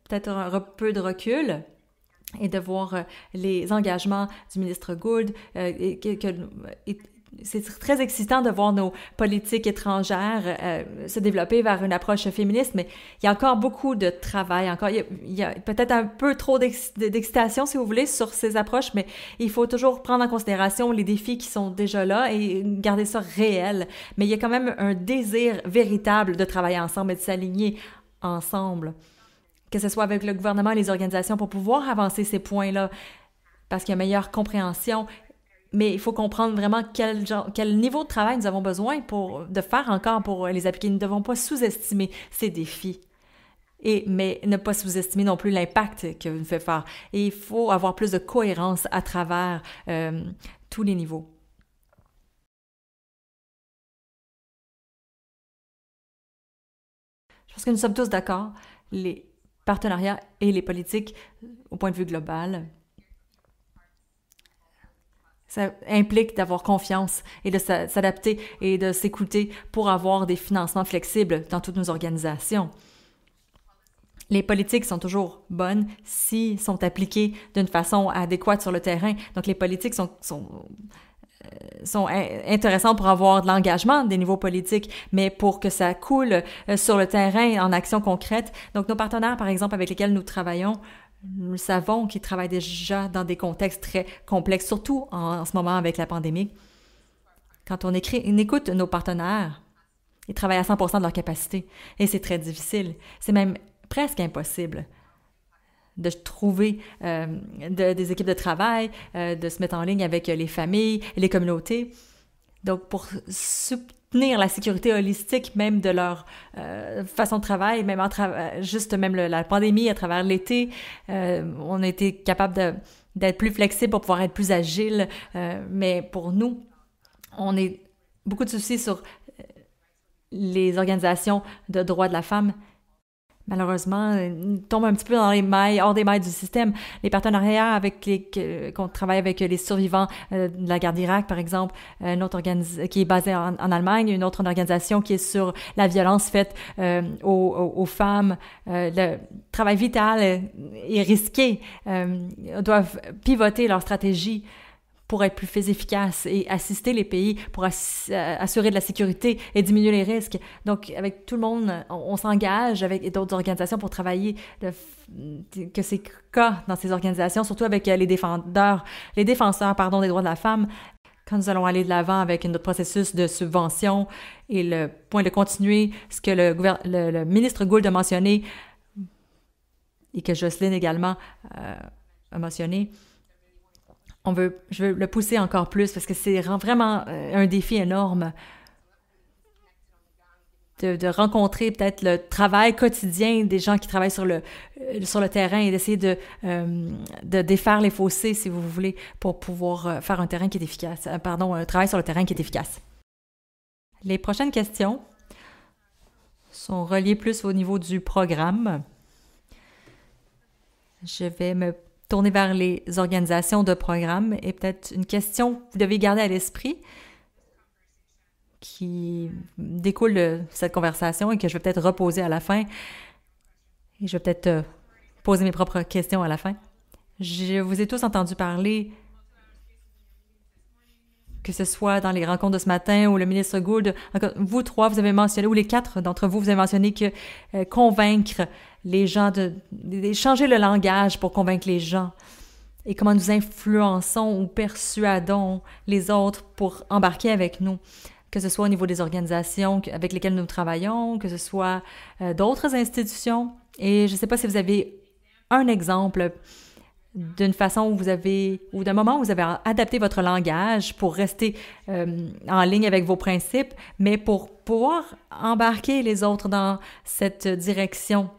Speaker 1: peut-être un peu de recul et de voir les engagements du ministre Gould. C'est très excitant de voir nos politiques étrangères se développer vers une approche féministe, mais il y a encore beaucoup de travail. Il y a peut-être un peu trop d'excitation, si vous voulez, sur ces approches, mais il faut toujours prendre en considération les défis qui sont déjà là et garder ça réel. Mais il y a quand même un désir véritable de travailler ensemble et de s'aligner ensemble, que ce soit avec le gouvernement et les organisations pour pouvoir avancer ces points-là, parce qu'il y a une meilleure compréhension. Mais il faut comprendre vraiment quel niveau de travail nous avons besoin de faire encore pour les appliquer. Nous ne devons pas sous-estimer ces défis, mais ne pas sous-estimer non plus l'impact que nous fait faire. Et il faut avoir plus de cohérence à travers tous les niveaux. pense que nous sommes tous d'accord, les partenariats et les politiques, au point de vue global, ça implique d'avoir confiance et de s'adapter et de s'écouter pour avoir des financements flexibles dans toutes nos organisations. Les politiques sont toujours bonnes s'ils sont appliquées d'une façon adéquate sur le terrain. Donc, les politiques sont intéressants pour avoir de l'engagement des niveaux politiques, mais pour que ça coule sur le terrain en action concrète. Donc, nos partenaires, par exemple, avec lesquels nous travaillons, nous savons qu'ils travaillent déjà dans des contextes très complexes, surtout en ce moment avec la pandémie. Quand on écoute nos partenaires, ils travaillent à 100% de leur capacité et c'est très difficile. C'est même presque impossible de trouver des équipes de travail, de se mettre en ligne avec les familles et les communautés. Donc, pour soutenir la sécurité holistique même de leur façon de travail, même juste même la pandémie à travers l'été, on a été capable d'être plus flexible pour pouvoir être plus agile. Mais pour nous, on a beaucoup de soucis sur les organisations de droits de la femme. Malheureusement, ils tombent un petit peu dans les mailles, hors des mailles du système. Les partenariats qu'on travaille avec les survivants de la guerre d'Irak, par exemple, une autre qui est basée en Allemagne, une autre organisation qui est sur la violence faite aux femmes. Le travail vital est risqué. Ils doivent pivoter leur stratégie pour être plus efficace et assister les pays pour assurer de la sécurité et diminuer les risques. Donc, avec tout le monde, on s'engage avec d'autres organisations pour travailler que ces cas dans ces organisations, surtout avec les défenseurs des droits de la femme, quand nous allons aller de l'avant avec notre processus de subvention et le point de continuer ce que le ministre Gould a mentionné et que Jocelyne également a mentionné. Je veux le pousser encore plus parce que c'est vraiment un défi énorme de rencontrer peut-être le travail quotidien des gens qui travaillent sur le terrain et d'essayer de défaire les fossés, si vous voulez, pour pouvoir faire un terrain qui est efficace. Un travail sur le terrain qui est efficace. Les prochaines questions sont reliées plus au niveau du programme. Je vais me tourner vers les organisations de programme et peut-être une question que vous devez garder à l'esprit qui découle de cette conversation et que je vais peut-être reposer à la fin. Et je vais peut-être poser mes propres questions à la fin. Je vous ai tous entendu parler, que ce soit dans les rencontres de ce matin ou le ministre Gould, vous trois, vous avez mentionné, ou les quatre d'entre vous, vous avez mentionné que convaincre les gens, changer le langage pour convaincre les gens et comment nous influençons ou persuadons les autres pour embarquer avec nous, que ce soit au niveau des organisations avec lesquelles nous travaillons, que ce soit d'autres institutions. Et je ne sais pas si vous avez un exemple d'une façon où ou d'un moment où vous avez adapté votre langage pour rester en ligne avec vos principes, mais pour pouvoir embarquer les autres dans cette direction.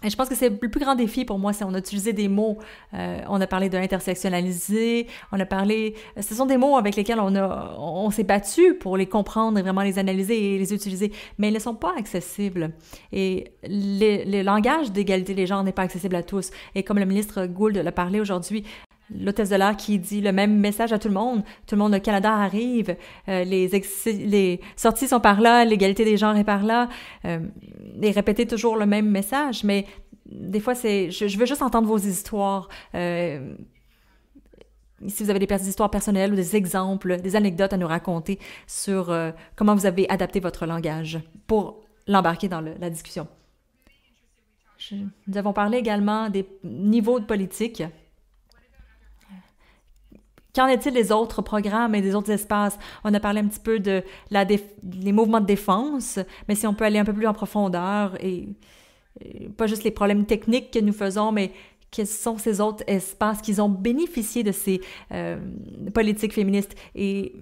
Speaker 1: Et je pense que c'est le plus grand défi pour moi, c'est on a utilisé des mots, on a parlé de intersectionnaliser, ce sont des mots avec lesquels on s'est battu pour les comprendre et vraiment les analyser et les utiliser, mais ils ne sont pas accessibles. Et le langage d'égalité des genres n'est pas accessible à tous. Et comme le ministre Gould l'a parlé aujourd'hui, l'hôtesse de l'air qui dit le même message à tout le monde au Canada arrive, les sorties sont par là, l'égalité des genres est par là, et répéter toujours le même message, mais des fois je veux juste entendre vos histoires, si vous avez des histoires personnelles ou des exemples, des anecdotes à nous raconter sur comment vous avez adapté votre langage pour l'embarquer dans la discussion. Nous avons parlé également des niveaux de politique. Qu'en est-il des autres programmes et des autres espaces? On a parlé un petit peu des mouvements de défense, mais si on peut aller un peu plus en profondeur et pas juste les problèmes techniques que nous faisons, mais quels sont ces autres espaces qui ont bénéficié de ces politiques féministes et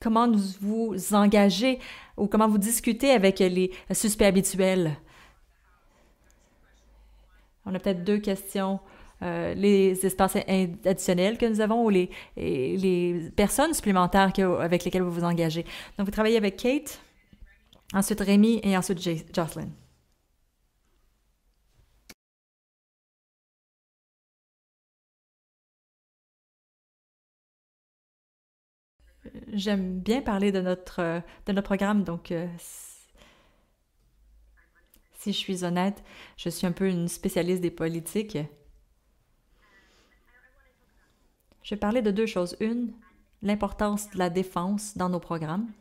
Speaker 1: comment vous engagez ou comment vous discutez avec les suspects habituels? On a peut-être deux questions. Les espaces additionnels que nous avons ou les personnes supplémentaires avec lesquelles vous vous engagez. Donc, vous travaillez avec Kate, ensuite Rémi et ensuite Jocelyn. j'aime bien parler de notre programme, donc si je suis honnête, je suis un peu une spécialiste des politiques. Je vais parler de deux choses. Une, l'importance de la défense dans nos programmes.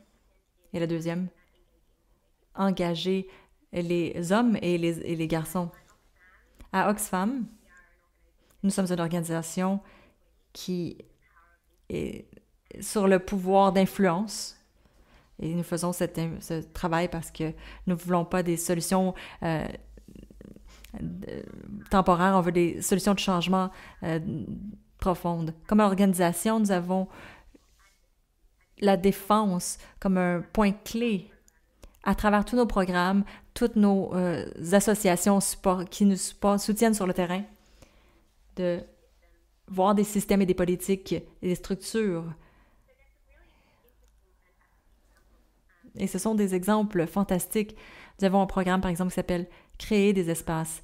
Speaker 1: Et la deuxième, engager les hommes et les garçons. À Oxfam, nous sommes une organisation qui est sur le pouvoir d'influence. Et nous faisons ce travail parce que nous ne voulons pas des solutions temporaires, on veut des solutions de changement profondes. Comme organisation, nous avons la défense comme un point clé à travers tous nos programmes, toutes nos associations qui nous soutiennent sur le terrain, de voir des systèmes et des politiques et des structures. Et ce sont des exemples fantastiques. Nous avons un programme, par exemple, qui s'appelle « Créer des espaces »,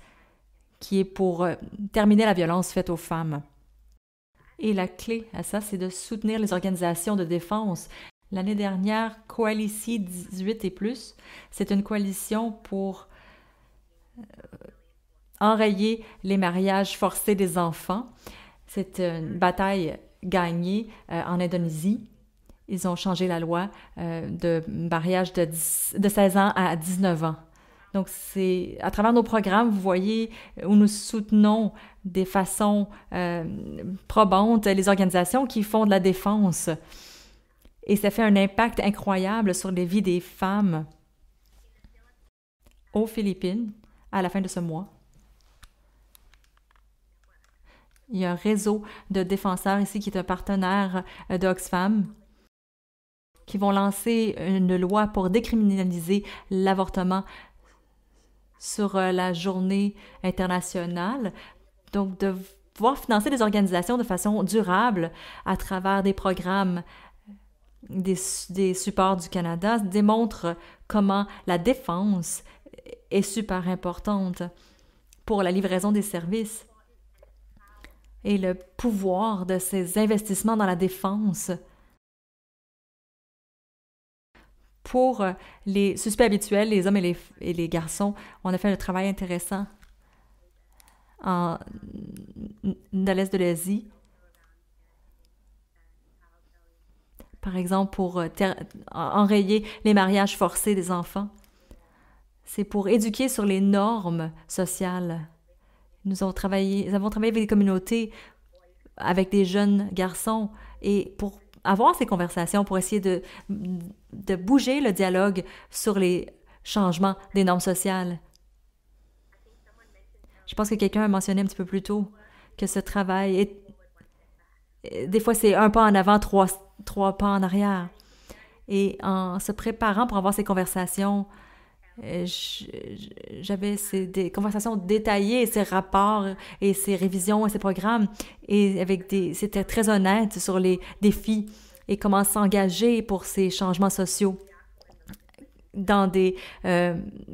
Speaker 1: qui est pour terminer la violence faite aux femmes. Et la clé à ça, c'est de soutenir les organisations de défense. L'année dernière, Coalition 18 et plus, c'est une coalition pour enrayer les mariages forcés des enfants. C'est une bataille gagnée en Indonésie. Ils ont changé la loi de mariage de 16 ans à 19 ans. Donc, c'est à travers nos programmes, vous voyez, où nous soutenons des façons probantes les organisations qui font de la défense. Et ça fait un impact incroyable sur les vies des femmes aux Philippines à la fin de ce mois. Il y a un réseau de défenseurs ici qui est un partenaire d'Oxfam qui vont lancer une loi pour décriminaliser l'avortement sur la journée internationale. Donc, de pouvoir financer des organisations de façon durable à travers des programmes, des supports du Canada démontre comment la défense est super importante pour la livraison des services. Et le pouvoir de ces investissements dans la défense pour les suspects habituels, les hommes et les garçons, on a fait un travail intéressant dans l'Est de l'Asie. Par exemple, pour enrayer les mariages forcés des enfants. C'est pour éduquer sur les normes sociales. Nous avons travaillé avec des communautés, avec des jeunes garçons, et pour avoir ces conversations, pour essayer de bouger le dialogue sur les changements des normes sociales. Je pense que quelqu'un a mentionné un petit peu plus tôt que ce travail est... Des fois, c'est un pas en avant, trois pas en arrière. Et en se préparant pour avoir ces conversations, j'avais des conversations détaillées, ces rapports et ces révisions et ces programmes, et c'était très honnête sur les défis et comment s'engager pour ces changements sociaux dans des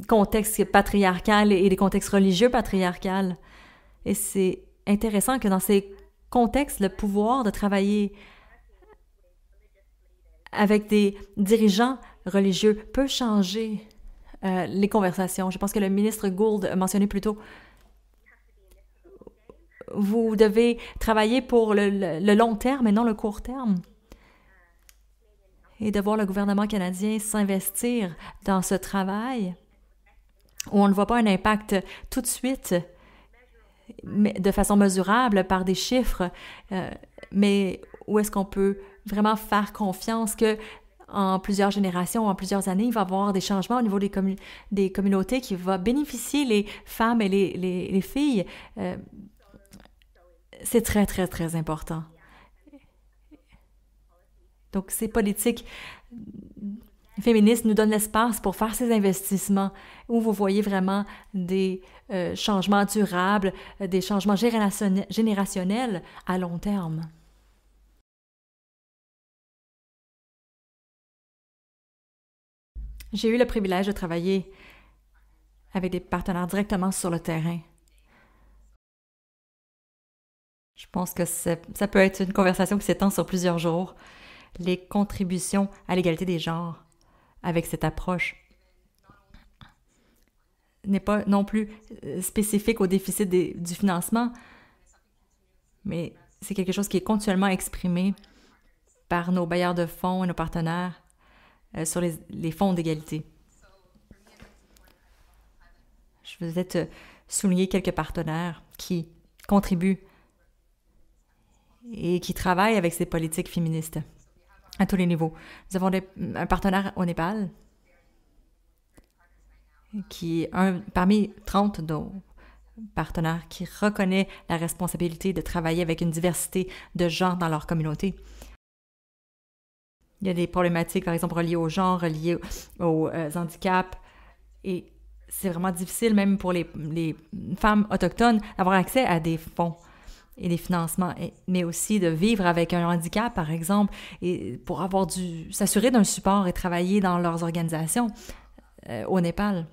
Speaker 1: contextes patriarcaux et des contextes religieux patriarcaux. Et c'est intéressant que dans ces contextes, le pouvoir de travailler avec des dirigeants religieux peut changer les conversations. Je pense que le ministre Gould a mentionné plus tôt, vous devez travailler pour le long terme et non le court terme. Et de voir le gouvernement canadien s'investir dans ce travail où on ne voit pas un impact tout de suite, mais de façon mesurable par des chiffres, mais où est-ce qu'on peut vraiment faire confiance que en plusieurs générations, en plusieurs années, il va y avoir des changements au niveau des communautés qui vont bénéficier les femmes et les filles. C'est très, très, très important. Donc, ces politiques féministes nous donnent l'espace pour faire ces investissements où vous voyez vraiment des changements durables, des changements générationnels à long terme. J'ai eu le privilège de travailler avec des partenaires directement sur le terrain. Je pense que ça peut être une conversation qui s'étend sur plusieurs jours. les contributions à l'égalité des genres avec cette approche n'est pas non plus spécifique au déficit du financement, mais c'est quelque chose qui est continuellement exprimé par nos bailleurs de fonds et nos partenaires sur les fonds d'égalité. Je vais peut-être souligner quelques partenaires qui contribuent et qui travaillent avec ces politiques féministes à tous les niveaux. Nous avons un partenaire au Népal qui est parmi 30 de nos partenaires qui reconnaît la responsabilité de travailler avec une diversité de genres dans leur communauté. Il y a des problématiques, par exemple, reliées au genre, reliées aux handicaps, et c'est vraiment difficile, même pour les femmes autochtones, d'avoir accès à des fonds et des financements, mais aussi de vivre avec un handicap, par exemple, et pour s'assurer d'un support et travailler dans leurs organisations au Népal.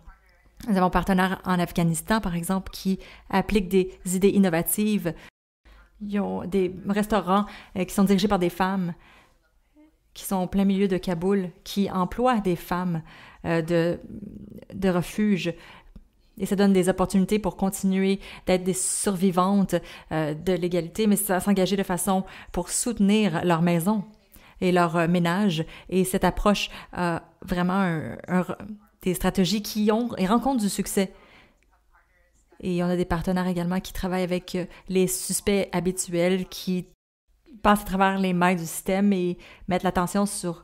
Speaker 1: Nous avons un partenaire en Afghanistan, par exemple, qui applique des idées innovatives. Ils ont des restaurants qui sont dirigés par des femmes qui sont au plein milieu de Kaboul, qui emploient des femmes de refuge. Et ça donne des opportunités pour continuer d'être des survivantes de l'égalité, mais ça s'engager de façon pour soutenir leur maison et leur ménage. Et cette approche a vraiment des stratégies qui rencontrent du succès. Et on a des partenaires également qui travaillent avec les suspects habituels qui passent à travers les mailles du système et mettent l'attention sur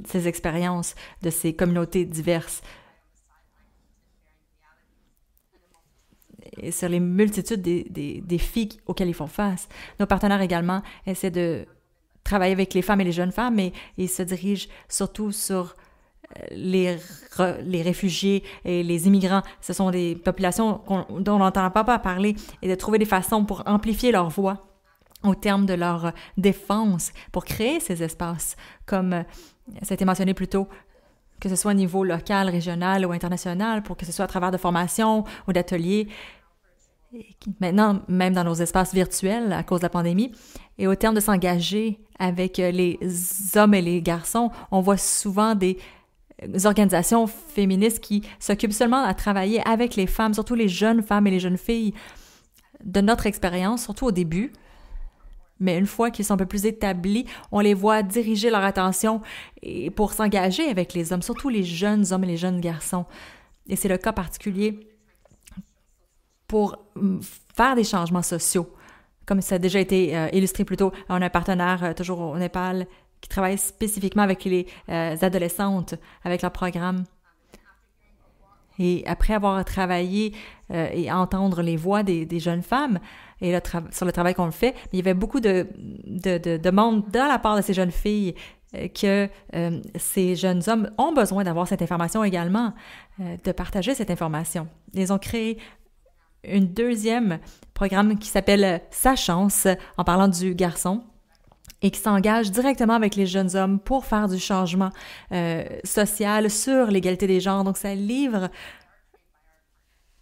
Speaker 1: ces expériences de ces communautés diverses et sur les multitudes des défis auxquels ils font face. Nos partenaires également essaient de travailler avec les femmes et les jeunes femmes, et ils se dirigent surtout sur les réfugiés et les immigrants. Ce sont des populations dont on n'entend pas parler, et de trouver des façons pour amplifier leur voix au terme de leur défense, pour créer ces espaces, comme ça a été mentionné plus tôt, que ce soit au niveau local, régional ou international, pour que ce soit à travers de formations ou d'ateliers, maintenant même dans nos espaces virtuels à cause de la pandémie. Et au terme de s'engager avec les hommes et les garçons, on voit souvent des organisations féministes qui s'occupent seulement à travailler avec les femmes, surtout les jeunes femmes et les jeunes filles. De notre expérience, surtout au début, mais une fois qu'ils sont un peu plus établis, on les voit diriger leur attention pour s'engager avec les hommes, surtout les jeunes hommes et les jeunes garçons. Et c'est le cas particulier pour faire des changements sociaux. Comme ça a déjà été illustré plus tôt, on a un partenaire toujours au Népal qui travaille spécifiquement avec les adolescentes, avec leur programme. Et après avoir travaillé et entendre les voix des jeunes femmes et sur le travail qu'on fait, il y avait beaucoup de demandes de la part de ces jeunes filles que ces jeunes hommes ont besoin d'avoir cette information également, de partager cette information. Ils ont créé un deuxième programme qui s'appelle « Sa chance » en parlant du garçon, et qui s'engage directement avec les jeunes hommes pour faire du changement social sur l'égalité des genres. Donc, ça livre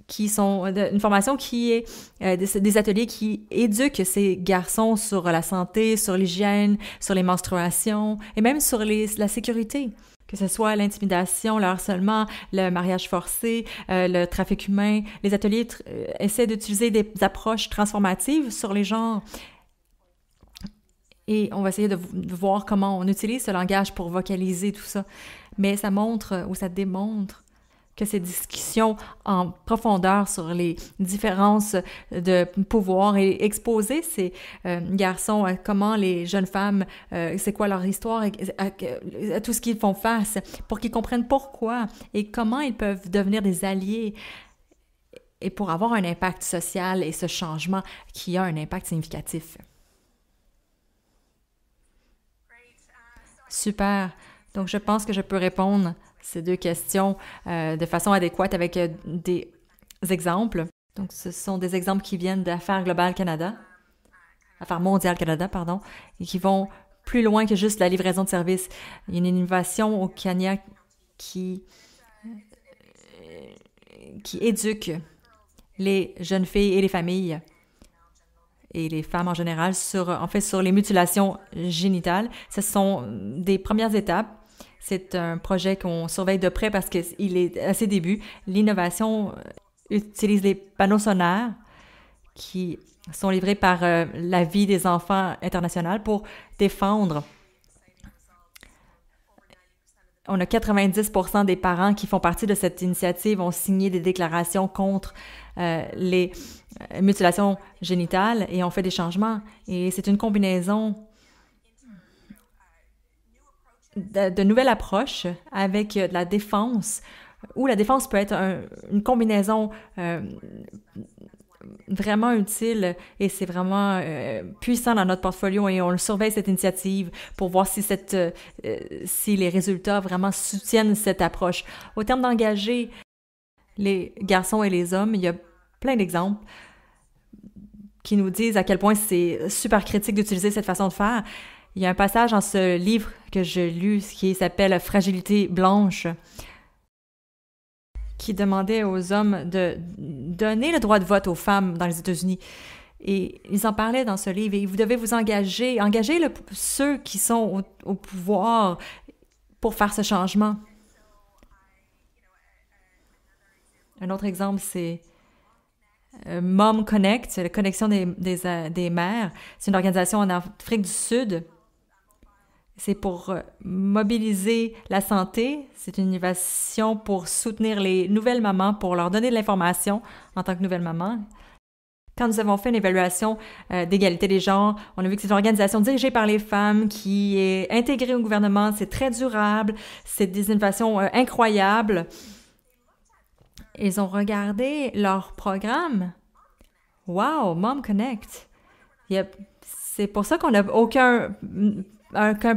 Speaker 1: qui sont une formation qui est des ateliers qui éduquent ces garçons sur la santé, sur l'hygiène, sur les menstruations et même sur la sécurité. Que ce soit l'intimidation, le harcèlement, le mariage forcé, le trafic humain. Les ateliers essaient d'utiliser des approches transformatives sur les genres. Et on va essayer de voir comment on utilise ce langage pour vocaliser tout ça. Mais ça montre ou ça démontre que ces discussions en profondeur sur les différences de pouvoir et exposer ces garçons à comment les jeunes femmes, c'est quoi leur histoire, à tout ce qu'ils font face, pour qu'ils comprennent pourquoi et comment ils peuvent devenir des alliés et pour avoir un impact social et ce changement qui a un impact significatif. Super. Donc, je pense que je peux répondre ces deux questions de façon adéquate avec des exemples. Donc, ce sont des exemples qui viennent d'Affaires Globales Canada, Affaires Mondiales Canada, pardon, et qui vont plus loin que juste la livraison de services. Il y a une innovation au Kenya qui éduque les jeunes filles et les familles et les femmes en général sur les mutilations génitales. Ce sont des premières étapes. C'est un projet qu'on surveille de près parce qu'il est à ses débuts. L'innovation utilise les panneaux sonores qui sont livrés par la Vie des enfants internationale pour défendre. On a 90% des parents qui font partie de cette initiative ont signé des déclarations contre les mutilations génitales et ont fait des changements. Et c'est une combinaison de nouvelles approches avec de la défense, où la défense peut être une combinaison vraiment utile et c'est vraiment puissant dans notre portfolio et on le surveille cette initiative pour voir si les résultats vraiment soutiennent cette approche. Au terme d'engager les garçons et les hommes, il y a plein d'exemples qui nous disent à quel point c'est super critique d'utiliser cette façon de faire. Il y a un passage dans ce livre que j'ai lu qui s'appelle « Fragilité blanche » qui demandait aux hommes de donner le droit de vote aux femmes dans les États-Unis. Et ils en parlaient dans ce livre. Et vous devez vous engager ceux qui sont au pouvoir pour faire ce changement. Un autre exemple, c'est Mom Connect, c'est la connexion des mères. C'est une organisation en Afrique du Sud. C'est pour mobiliser la santé. C'est une innovation pour soutenir les nouvelles mamans, pour leur donner de l'information en tant que nouvelle maman. Quand nous avons fait une évaluation d'égalité des genres, on a vu que c'est une organisation dirigée par les femmes qui est intégrée au gouvernement. C'est très durable. C'est des innovations incroyables. Ils ont regardé leur programme. Wow, Mom Connect. C'est pour ça qu'on n'a aucun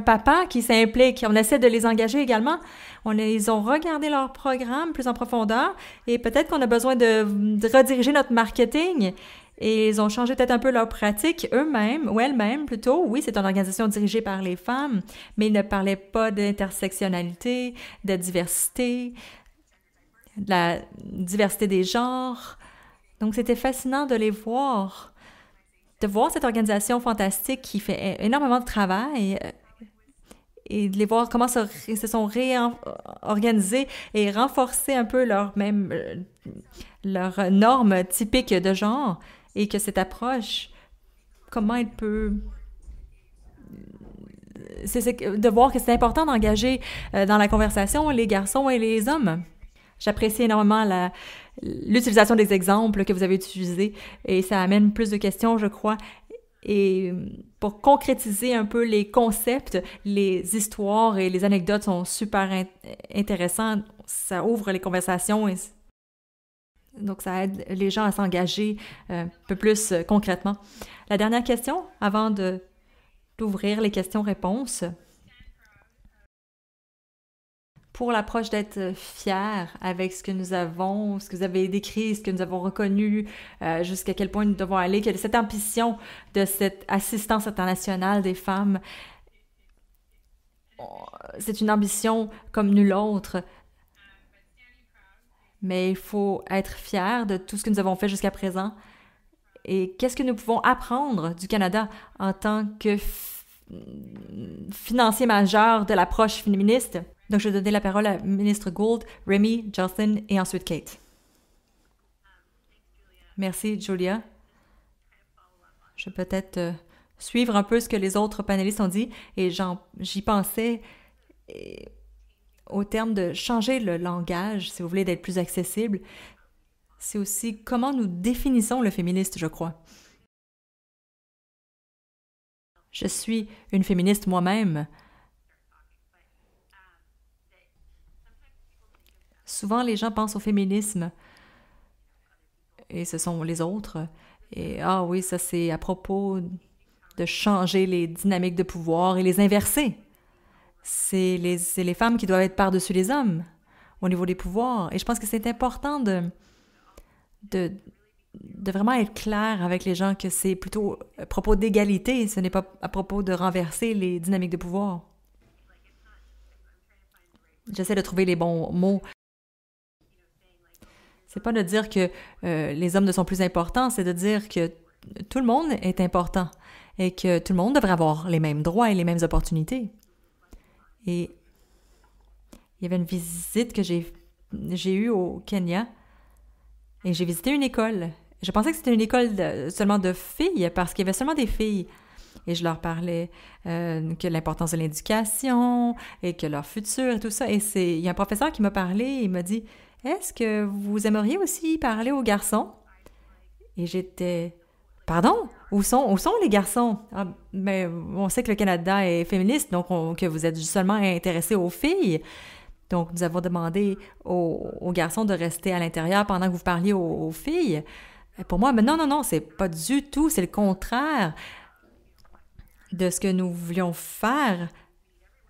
Speaker 1: papa qui s'implique. On essaie de les engager également. Ils ont regardé leur programme plus en profondeur et peut-être qu'on a besoin de rediriger notre marketing et ils ont changé peut-être un peu leur pratique eux-mêmes, ou elles-mêmes plutôt. Oui, c'est une organisation dirigée par les femmes, mais ils ne parlaient pas d'intersectionnalité, de diversité, de la diversité des genres. Donc, c'était fascinant de les voir. De voir cette organisation fantastique qui fait énormément de travail et de les voir comment ils se sont réorganisés et renforcer un peu leurs normes typiques de genre et que cette approche, comment elle peut... de voir que c'est important d'engager dans la conversation les garçons et les hommes. J'apprécie énormément l'utilisation des exemples que vous avez utilisés et ça amène plus de questions, je crois. Et pour concrétiser un peu les concepts, les histoires et les anecdotes sont super intéressants. Ça ouvre les conversations et donc ça aide les gens à s'engager un peu plus concrètement. La dernière question, avant d'ouvrir les questions-réponses. Pour l'approche d'être fier avec ce que nous avons, ce que vous avez décrit, ce que nous avons reconnu, jusqu'à quel point nous devons aller, que cette ambition de cette assistance internationale des femmes, c'est une ambition comme nulle autre. Mais il faut être fier de tout ce que nous avons fait jusqu'à présent. Et qu'est-ce que nous pouvons apprendre du Canada en tant que financier majeur de l'approche féministe? Donc, je vais donner la parole à la ministre Gould, Remy, Jocelyn et ensuite Kate. Merci, Julia. Je vais peut-être suivre un peu ce que les autres panélistes ont dit et j'y pensais au terme de changer le langage, si vous voulez, d'être plus accessible. C'est aussi comment nous définissons le féministe, je crois. Je suis une féministe moi-même. Souvent, les gens pensent au féminisme et ce sont les autres. Et ah oui, ça c'est à propos de changer les dynamiques de pouvoir et les inverser. C'est les femmes qui doivent être par-dessus les hommes au niveau des pouvoirs. Et je pense que c'est important de vraiment être clair avec les gens que c'est plutôt à propos d'égalité, ce n'est pas à propos de renverser les dynamiques de pouvoir. J'essaie de trouver les bons mots. C'est pas de dire que les hommes ne sont plus importants, c'est de dire que tout le monde est important et que tout le monde devrait avoir les mêmes droits et les mêmes opportunités. Et il y avait une visite que j'ai eue au Kenya et j'ai visité une école. Je pensais que c'était une école seulement de filles parce qu'il y avait seulement des filles. Et je leur parlais que l'importance de l'éducation et que leur futur et tout ça. Et il y a un professeur qui m'a parlé et il m'a dit « Est-ce que vous aimeriez aussi parler aux garçons? » Et j'étais « Pardon? Où sont les garçons? Ah, mais on sait que le Canada est féministe, donc que vous êtes seulement intéressés aux filles. Donc, nous avons demandé aux garçons de rester à l'intérieur pendant que vous parliez aux filles. » Et pour moi, mais non, c'est pas du tout, c'est le contraire de ce que nous voulions faire.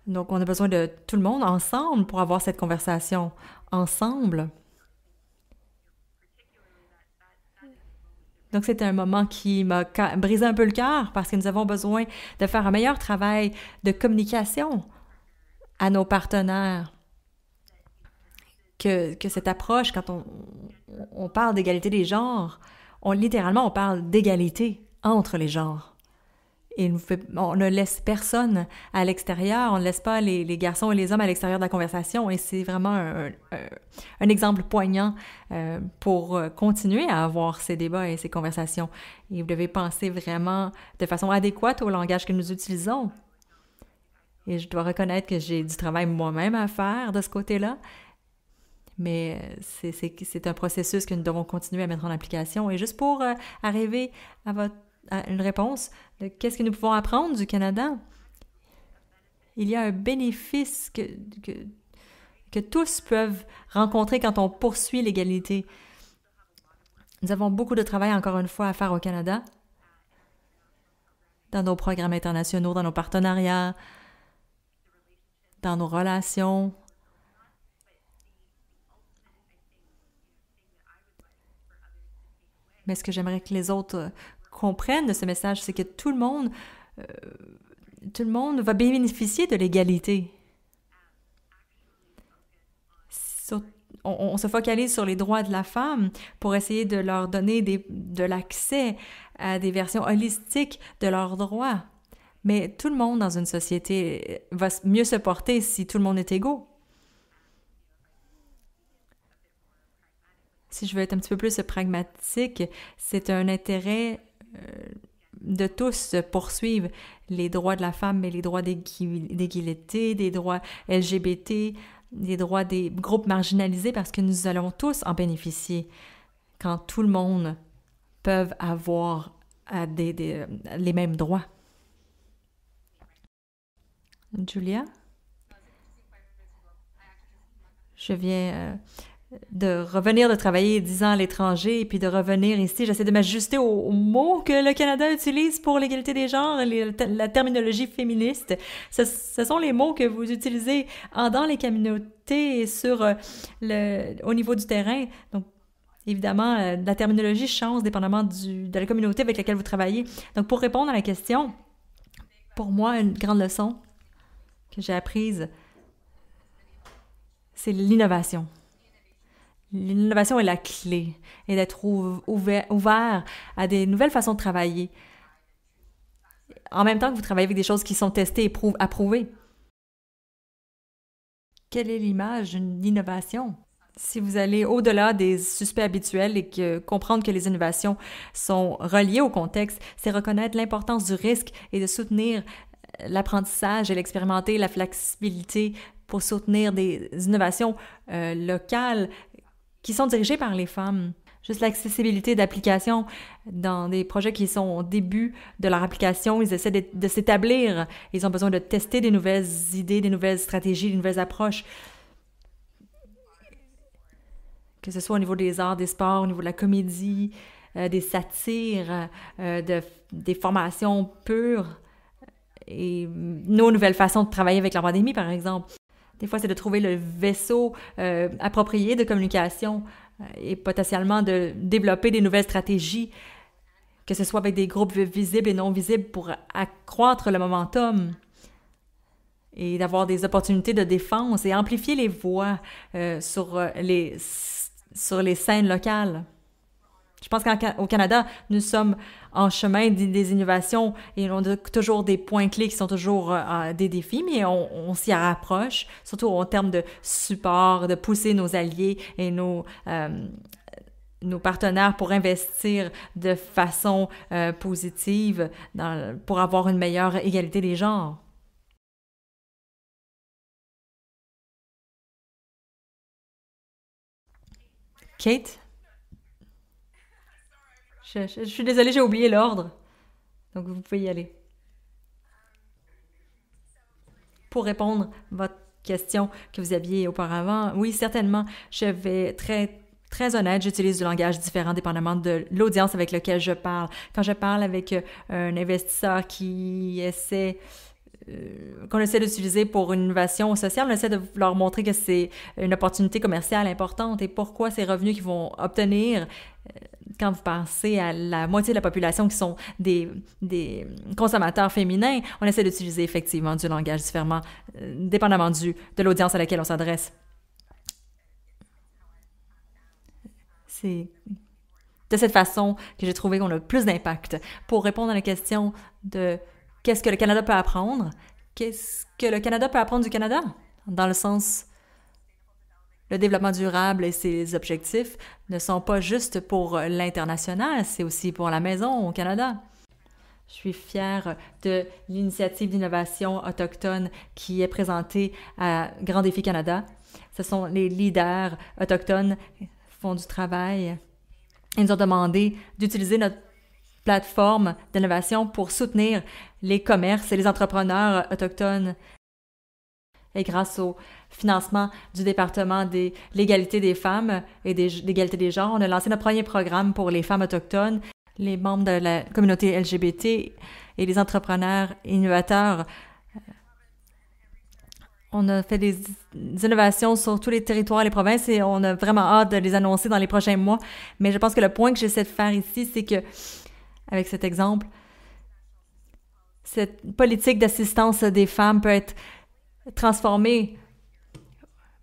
Speaker 1: Donc, on a besoin de tout le monde ensemble pour avoir cette conversation ensemble. Donc, c'était un moment qui m'a brisé un peu le cœur parce que nous avons besoin de faire un meilleur travail de communication à nos partenaires. Que cette approche, quand on parle d'égalité des genres, littéralement, on parle d'égalité entre les genres. Et on ne laisse personne à l'extérieur, on ne laisse pas les garçons et les hommes à l'extérieur de la conversation. Et c'est vraiment un exemple poignant pour continuer à avoir ces débats et ces conversations. Et vous devez penser vraiment de façon adéquate au langage que nous utilisons. Et je dois reconnaître que j'ai du travail moi-même à faire de ce côté-là. Mais c'est un processus que nous devons continuer à mettre en application. Et juste pour arriver à une réponse de qu'est-ce que nous pouvons apprendre du Canada, il y a un bénéfice que tous peuvent rencontrer quand on poursuit l'égalité. Nous avons beaucoup de travail, encore une fois, à faire au Canada, dans nos programmes internationaux, dans nos partenariats, dans nos relations. Mais ce que j'aimerais que les autres comprennent de ce message, c'est que tout le monde va bénéficier de l'égalité. On se focalise sur les droits de la femme pour essayer de leur donner de l'accès à des versions holistiques de leurs droits. Mais tout le monde dans une société va mieux se porter si tout le monde est égaux. Si je veux être un petit peu plus pragmatique, c'est un intérêt de tous de poursuivre les droits de la femme, mais les droits d'égalité, des droits LGBT, des droits des groupes marginalisés, parce que nous allons tous en bénéficier quand tout le monde peut avoir les mêmes droits. Julia? Je viens de revenir de travailler 10 ans à l'étranger et puis de revenir ici. J'essaie de m'ajuster aux mots que le Canada utilise pour l'égalité des genres, la terminologie féministe. Ce sont les mots que vous utilisez dans les communautés et au niveau du terrain. Donc, évidemment, la terminologie change dépendamment de la communauté avec laquelle vous travaillez. Donc, pour répondre à la question, pour moi, une grande leçon que j'ai apprise, c'est l'innovation. L'innovation est la clé et d'être ouvert à des nouvelles façons de travailler. En même temps que vous travaillez avec des choses qui sont testées et approuvées. Quelle est l'image d'une innovation? Si vous allez au-delà des suspects habituels et comprendre que les innovations sont reliées au contexte, c'est reconnaître l'importance du risque et de soutenir l'apprentissage et l'expérimenter, la flexibilité pour soutenir des innovations locales qui sont dirigées par les femmes. Juste l'accessibilité d'application dans des projets qui sont au début de leur application, ils essaient de s'établir, ils ont besoin de tester des nouvelles idées, des nouvelles stratégies, des nouvelles approches. Que ce soit au niveau des arts, des sports, au niveau de la comédie, des satires, des formations pures et nos nouvelles façons de travailler avec la pandémie, par exemple. Des fois, c'est de trouver le vaisseau approprié de communication et potentiellement de développer des nouvelles stratégies, que ce soit avec des groupes visibles et non visibles pour accroître le momentum et d'avoir des opportunités de défense et amplifier les voix sur les scènes locales. Je pense qu'au Canada, nous sommes en chemin des innovations et on a toujours des points clés qui sont toujours des défis, mais on s'y rapproche, surtout en termes de support, de pousser nos alliés et nos partenaires pour investir de façon positive pour avoir une meilleure égalité des genres. Kate? Je suis désolée, j'ai oublié l'ordre. Donc, vous pouvez y aller. Pour répondre à votre question que vous aviez auparavant, oui, certainement, je vais très honnête, j'utilise du langage différent dépendamment de l'audience avec laquelle je parle. Quand je parle avec un investisseur qu'on essaie d'utiliser pour une innovation sociale, on essaie de leur montrer que c'est une opportunité commerciale importante et pourquoi ces revenus qu'ils vont obtenir, quand vous pensez à la moitié de la population qui sont des consommateurs féminins, on essaie d'utiliser effectivement du langage différemment, dépendamment de l'audience à laquelle on s'adresse. C'est de cette façon que j'ai trouvé qu'on a plus d'impact. Pour répondre à la question de qu'est-ce que le Canada peut apprendre, qu'est-ce que le Canada peut apprendre du Canada? Dans le sens, le développement durable et ses objectifs ne sont pas juste pour l'international, c'est aussi pour la maison au Canada. Je suis fière de l'initiative d'innovation autochtone qui est présentée à Grand Défi Canada. Ce sont les leaders autochtones qui font du travail. Ils nous ont demandé d'utiliser notre plateforme d'innovation pour soutenir les commerces et les entrepreneurs autochtones. Et grâce au financement du département de l'égalité des femmes et de l'égalité des genres, on a lancé notre premier programme pour les femmes autochtones, les membres de la communauté LGBT et les entrepreneurs innovateurs. On a fait des innovations sur tous les territoires et les provinces et on a vraiment hâte de les annoncer dans les prochains mois. Mais je pense que le point que j'essaie de faire ici, c'est que, avec cet exemple, cette politique d'assistance des femmes peut être transformée,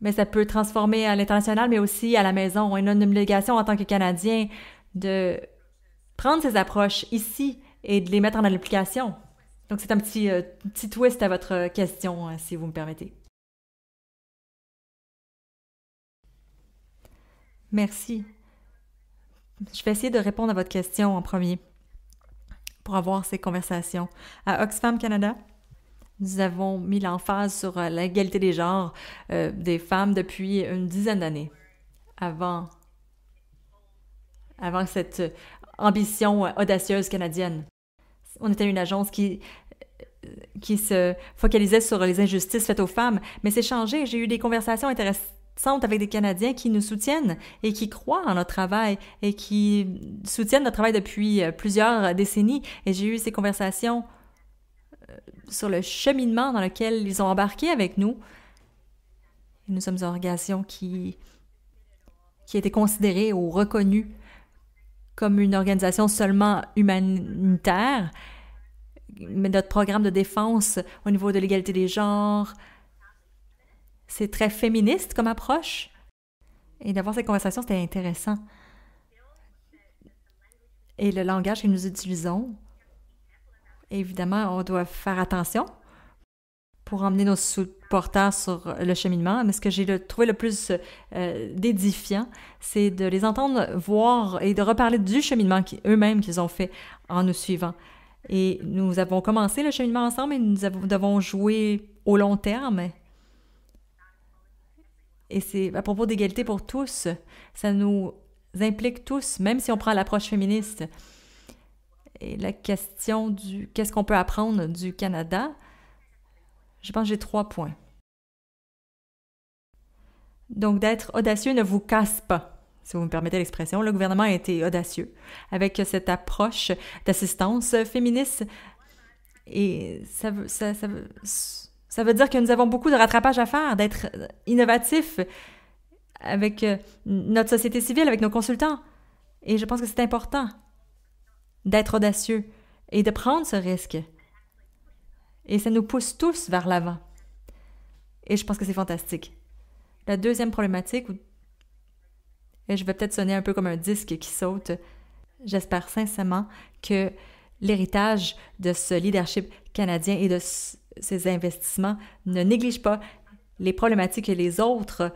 Speaker 1: mais ça peut transformer à l'international, mais aussi à la maison. On a une obligation en tant que Canadiens de prendre ces approches ici et de les mettre en application. Donc, c'est un petit twist à votre question, si vous me permettez. Merci. Je vais essayer de répondre à votre question en premier pour avoir ces conversations. À Oxfam Canada, nous avons mis l'emphase sur l'égalité des genres des femmes depuis une dizaine d'années, avant cette ambition audacieuse canadienne. On était une agence qui se focalisait sur les injustices faites aux femmes, mais c'est changé. J'ai eu des conversations intéressantes avec des Canadiens qui nous soutiennent et qui croient en notre travail et qui soutiennent notre travail depuis plusieurs décennies. Et j'ai eu ces conversations sur le cheminement dans lequel ils ont embarqué avec nous. Et nous sommes une organisation qui a été considérée ou reconnue comme une organisation seulement humanitaire, mais notre programme de défense au niveau de l'égalité des genres, c'est très féministe comme approche. Et d'avoir cette conversation, c'était intéressant. Et le langage que nous utilisons, évidemment, on doit faire attention pour emmener nos supporters sur le cheminement. Mais ce que j'ai trouvé le plus d'édifiant, c'est de les entendre voir et de reparler du cheminement eux-mêmes qu'ils ont fait en nous suivant. Et nous avons commencé le cheminement ensemble et nous devons jouer au long terme. Et c'est à propos d'égalité pour tous, ça nous implique tous, même si on prend l'approche féministe. Et la question du qu'est-ce qu'on peut apprendre du Canada, je pense que j'ai 3 points. Donc, d'être audacieux ne vous casse pas, si vous me permettez l'expression. Le gouvernement a été audacieux avec cette approche d'assistance féministe. Et ça veut dire que nous avons beaucoup de rattrapage à faire, d'être innovatifs avec notre société civile, avec nos consultants. Et je pense que c'est important d'être audacieux et de prendre ce risque. Et ça nous pousse tous vers l'avant. Et je pense que c'est fantastique. La deuxième problématique, et je vais peut-être sonner un peu comme un disque qui saute, J'espère sincèrement que l'héritage de ce leadership canadien et de ces investissements ne néglige pas les problématiques que les autres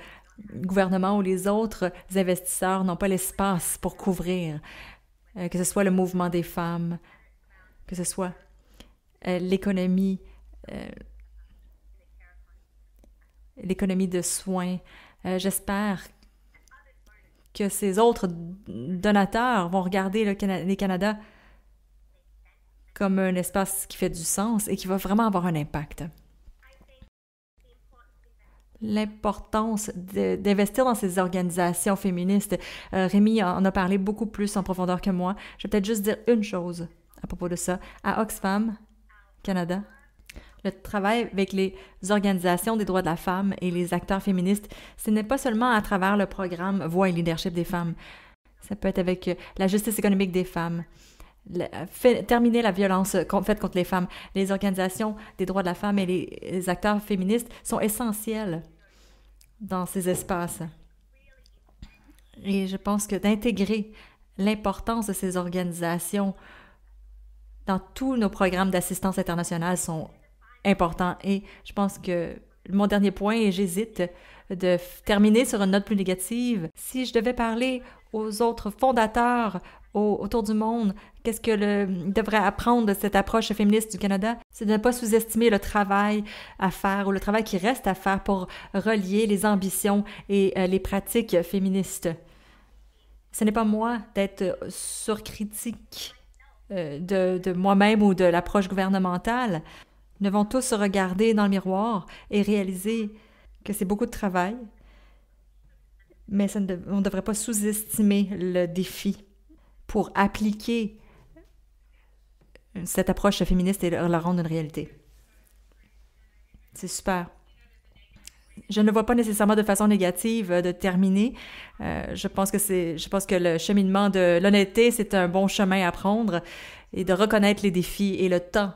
Speaker 1: gouvernements ou les autres investisseurs n'ont pas l'espace pour couvrir, que ce soit le mouvement des femmes, que ce soit l'économie de soins. J'espère que ces autres donateurs vont regarder les Canada comme un espace qui fait du sens et qui va vraiment avoir un impact. L'importance d'investir dans ces organisations féministes. Rémi en a parlé beaucoup plus en profondeur que moi. Je vais peut-être juste dire une chose à propos de ça. À Oxfam, Canada, le travail avec les organisations des droits de la femme et les acteurs féministes, ce n'est pas seulement à travers le programme Voix et leadership des femmes. Ça peut être avec la justice économique des femmes, terminer la violence faite contre les femmes. Les organisations des droits de la femme et les acteurs féministes sont essentiels dans ces espaces. Et je pense que d'intégrer l'importance de ces organisations dans tous nos programmes d'assistance internationale sont importants. Et je pense que mon dernier point, et j'hésite de terminer sur une note plus négative, si je devais parler aux autres fondateurs autour du monde, qu'est-ce que devrait apprendre de cette approche féministe du Canada? C'est de ne pas sous-estimer le travail à faire ou le travail qui reste à faire pour relier les ambitions et les pratiques féministes. Ce n'est pas moi d'être surcritique de moi-même ou de l'approche gouvernementale. Nous devons tous se regarder dans le miroir et réaliser que c'est beaucoup de travail, mais on ne devrait pas sous-estimer le défi pour appliquer cette approche féministe et la rendre une réalité. C'est super. Je ne vois pas nécessairement de façon négative de terminer. Je pense que le cheminement de l'honnêteté, c'est un bon chemin à prendre et de reconnaître les défis et le temps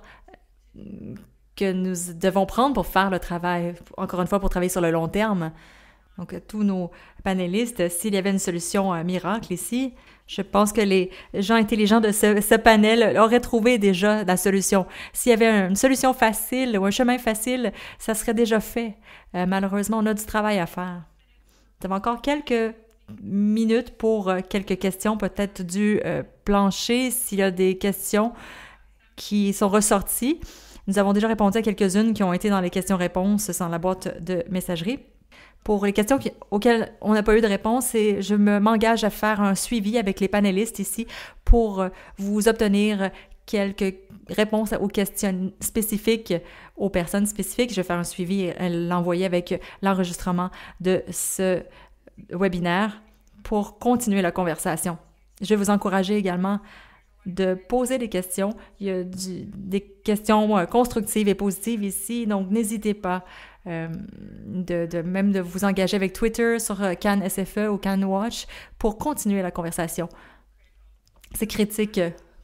Speaker 1: que nous devons prendre pour faire le travail, encore une fois, pour travailler sur le long terme. Donc, tous nos panélistes, s'il y avait une solution miracle ici, je pense que les gens intelligents de ce panel auraient trouvé déjà la solution. S'il y avait une solution facile ou un chemin facile, ça serait déjà fait. Malheureusement, on a du travail à faire. Nous avons encore quelques minutes pour quelques questions, peut-être du plancher, s'il y a des questions qui sont ressorties. Nous avons déjà répondu à quelques-unes qui ont été dans les questions-réponses dans la boîte de messagerie. Pour les questions auxquelles on n'a pas eu de réponse, je m'engage à faire un suivi avec les panélistes ici pour vous obtenir quelques réponses aux questions spécifiques, aux personnes spécifiques. Je vais faire un suivi et l'envoyer avec l'enregistrement de ce webinaire pour continuer la conversation. Je vais vous encourager également de poser des questions. Il y a des questions constructives et positives ici, donc n'hésitez pas même de vous engager avec Twitter sur CanSFE ou CanWatch pour continuer la conversation. C'est critique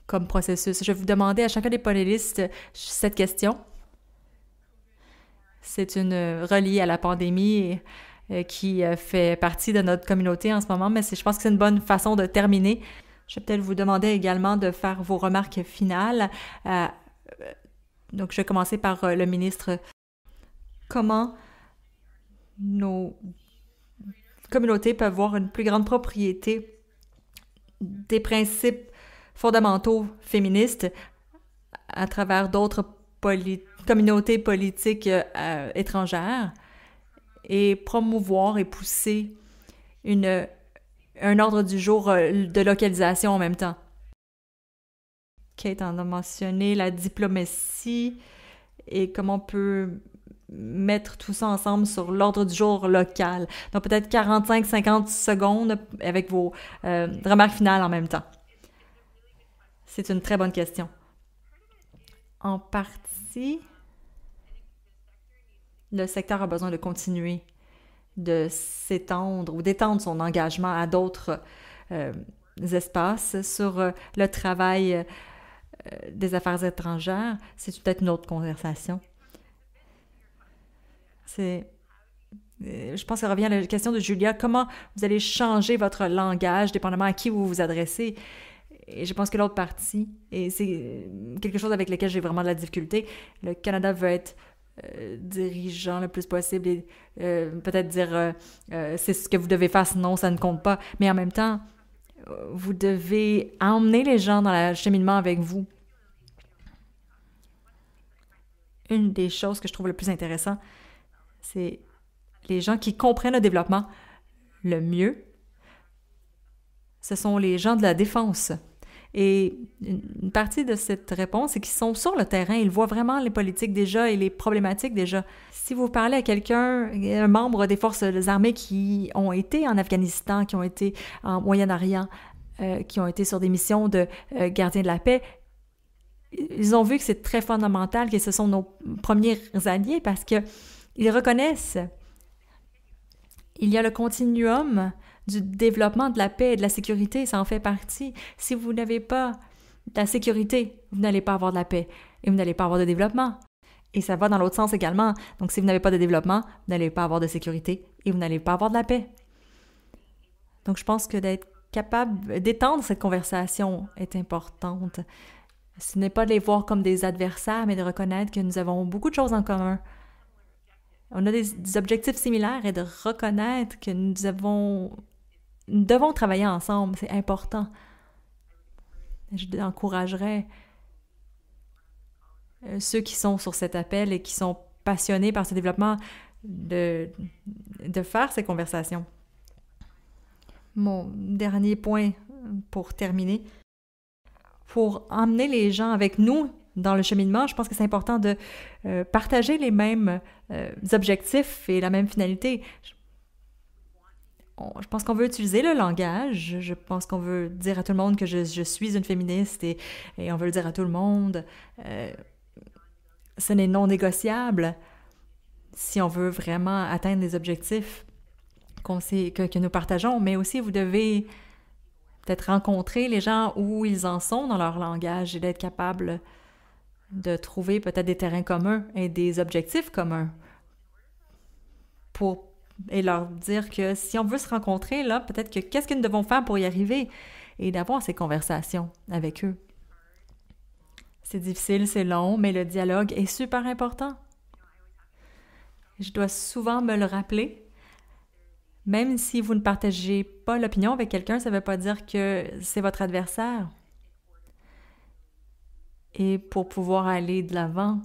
Speaker 1: comme processus. Je vais vous demander à chacun des panélistes cette question. C'est une reliée à la pandémie qui fait partie de notre communauté en ce moment, mais je pense que c'est une bonne façon de terminer. Je vais peut-être vous demander également de faire vos remarques finales. Donc, je vais commencer par le ministre. Comment nos communautés peuvent voir une plus grande propriété des principes fondamentaux féministes à travers d'autres communautés politiques étrangères et promouvoir et pousser un ordre du jour de localisation en même temps. Kate en a mentionné la diplomatie et comment on peut mettre tout ça ensemble sur l'ordre du jour local. Donc peut-être 45-50 secondes avec vos remarques finales en même temps. C'est une très bonne question. En partie, le secteur a besoin de continuer de s'étendre ou d'étendre son engagement à d'autres espaces sur le travail des affaires étrangères. C'est peut-être une autre conversation. Je pense que ça revient à la question de Julia. Comment vous allez changer votre langage dépendamment à qui vous vous adressez? Et je pense que l'autre partie, et c'est quelque chose avec lequel j'ai vraiment de la difficulté, le Canada veut être dirigeant le plus possible et peut-être dire c'est ce que vous devez faire, sinon ça ne compte pas. Mais en même temps, vous devez emmener les gens dans le cheminement avec vous. Une des choses que je trouve le plus intéressant, c'est les gens qui comprennent le développement le mieux. Ce sont les gens de la défense. Et une partie de cette réponse, c'est qu'ils sont sur le terrain, ils voient vraiment les politiques déjà et les problématiques déjà. Si vous parlez à quelqu'un, un membre des forces armées qui ont été en Afghanistan, qui ont été en Moyen-Orient, qui ont été sur des missions de gardiens de la paix, ils ont vu que c'est très fondamental, que ce sont nos premiers alliés parce qu'ils reconnaissent. Il y a le continuum du développement de la paix et de la sécurité, ça en fait partie. Si vous n'avez pas de la sécurité, vous n'allez pas avoir de la paix et vous n'allez pas avoir de développement. Et ça va dans l'autre sens également. Donc, si vous n'avez pas de développement, vous n'allez pas avoir de sécurité et vous n'allez pas avoir de la paix. Donc, je pense que d'être capable d'étendre cette conversation est importante. Ce n'est pas de les voir comme des adversaires, mais de reconnaître que nous avons beaucoup de choses en commun. On a des objectifs similaires et de reconnaître que nous devons travailler ensemble, c'est important. Je encouragerais ceux qui sont sur cet appel et qui sont passionnés par ce développement de faire ces conversations. Mon dernier point pour terminer, pour emmener les gens avec nous dans le cheminement, je pense que c'est important de partager les mêmes objectifs et la même finalité. Je pense qu'on veut utiliser le langage. Je pense qu'on veut dire à tout le monde que je suis une féministe et on veut le dire à tout le monde. Ce n'est non négociable si on veut vraiment atteindre les objectifs que nous partageons. Mais aussi, vous devez peut-être rencontrer les gens où ils en sont dans leur langage et d'être capable de trouver peut-être des terrains communs et des objectifs communs et leur dire que si on veut se rencontrer, là, peut-être que qu'est-ce que nous devons faire pour y arriver et d'avoir ces conversations avec eux. C'est difficile, c'est long, mais le dialogue est super important. Je dois souvent me le rappeler. Même si vous ne partagez pas l'opinion avec quelqu'un, ça ne veut pas dire que c'est votre adversaire. Et pour pouvoir aller de l'avant,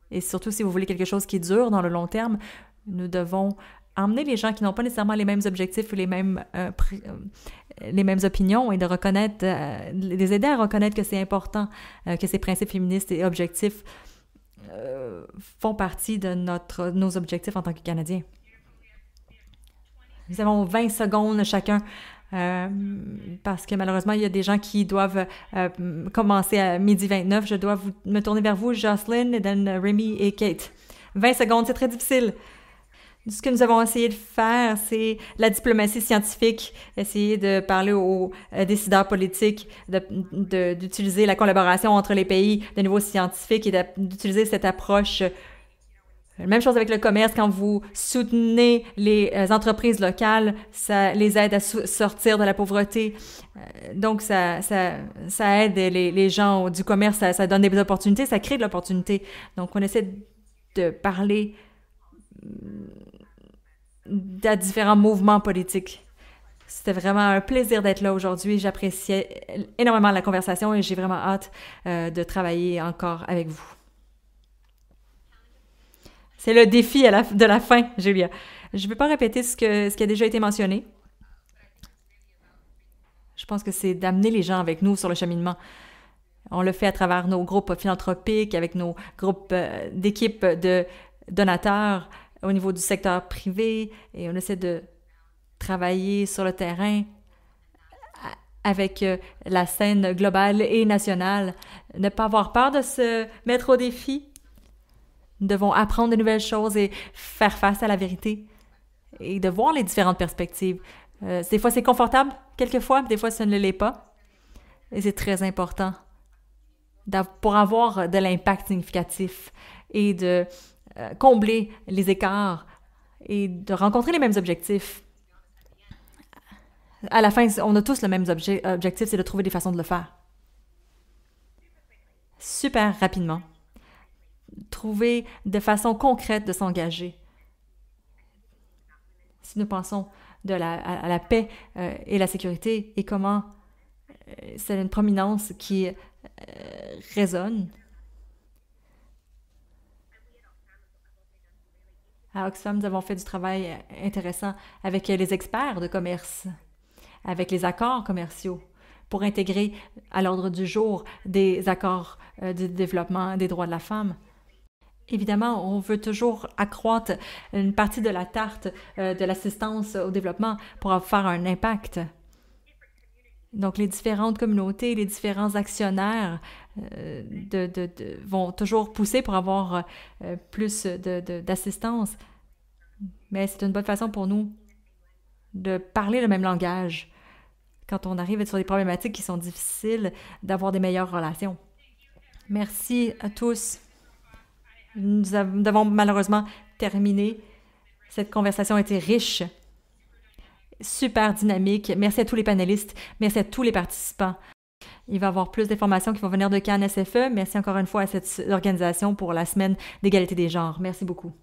Speaker 1: et surtout si vous voulez quelque chose qui dure dans le long terme, nous devons emmener les gens qui n'ont pas nécessairement les mêmes objectifs ou les mêmes opinions et de reconnaître, les aider à reconnaître que c'est important, que ces principes féministes et objectifs font partie de nos objectifs en tant que Canadiens. Nous avons 20 secondes chacun parce que malheureusement, il y a des gens qui doivent commencer à 12h29. Je dois me tourner vers vous, Jocelyn, et then Rémi et Kate. 20 secondes, c'est très difficile. Ce que nous avons essayé de faire, c'est la diplomatie scientifique, essayer de parler aux décideurs politiques, d'utiliser la collaboration entre les pays de niveau scientifique et d'utiliser cette approche. Même chose avec le commerce, quand vous soutenez les entreprises locales, ça les aide à sortir de la pauvreté. Donc, ça aide les gens du commerce, ça donne des opportunités, ça crée de l'opportunité. Donc, on essaie de parler à différents mouvements politiques. C'était vraiment un plaisir d'être là aujourd'hui. J'appréciais énormément la conversation et j'ai vraiment hâte de travailler encore avec vous. C'est le défi de la fin, Julia. Je ne vais pas répéter ce qui a déjà été mentionné. Je pense que c'est d'amener les gens avec nous sur le cheminement. On le fait à travers nos groupes philanthropiques, avec nos groupes d'équipes de donateurs au niveau du secteur privé, et on essaie de travailler sur le terrain avec la scène globale et nationale. Ne pas avoir peur de se mettre au défi. Nous devons apprendre de nouvelles choses et faire face à la vérité et de voir les différentes perspectives. Des fois, c'est confortable, quelquefois, des fois, ça ne l'est pas. Et c'est très important pour avoir de l'impact significatif et de combler les écarts et de rencontrer les mêmes objectifs. À la fin, on a tous le même objectif, c'est de trouver des façons de le faire. Super rapidement. Trouver de façon concrète de s'engager. Si nous pensons à la paix et la sécurité et comment c'est une prominence qui résonne. À Oxfam, nous avons fait du travail intéressant avec les experts de commerce, avec les accords commerciaux, pour intégrer à l'ordre du jour des accords de développement des droits de la femme. Évidemment, on veut toujours accroître une partie de la tarte de l'assistance au développement pour faire un impact. Donc, les différentes communautés, les différents actionnaires vont toujours pousser pour avoir plus d'assistance. Mais c'est une bonne façon pour nous de parler le même langage quand on arrive sur des problématiques qui sont difficiles, d'avoir des meilleures relations. Merci à tous. Nous devons malheureusement terminer. Cette conversation a été riche, super dynamique. Merci à tous les panélistes. Merci à tous les participants. Il va y avoir plus d'informations qui vont venir de Cannes SFE. Merci encore une fois à cette organisation pour la Semaine d'égalité des genres. Merci beaucoup.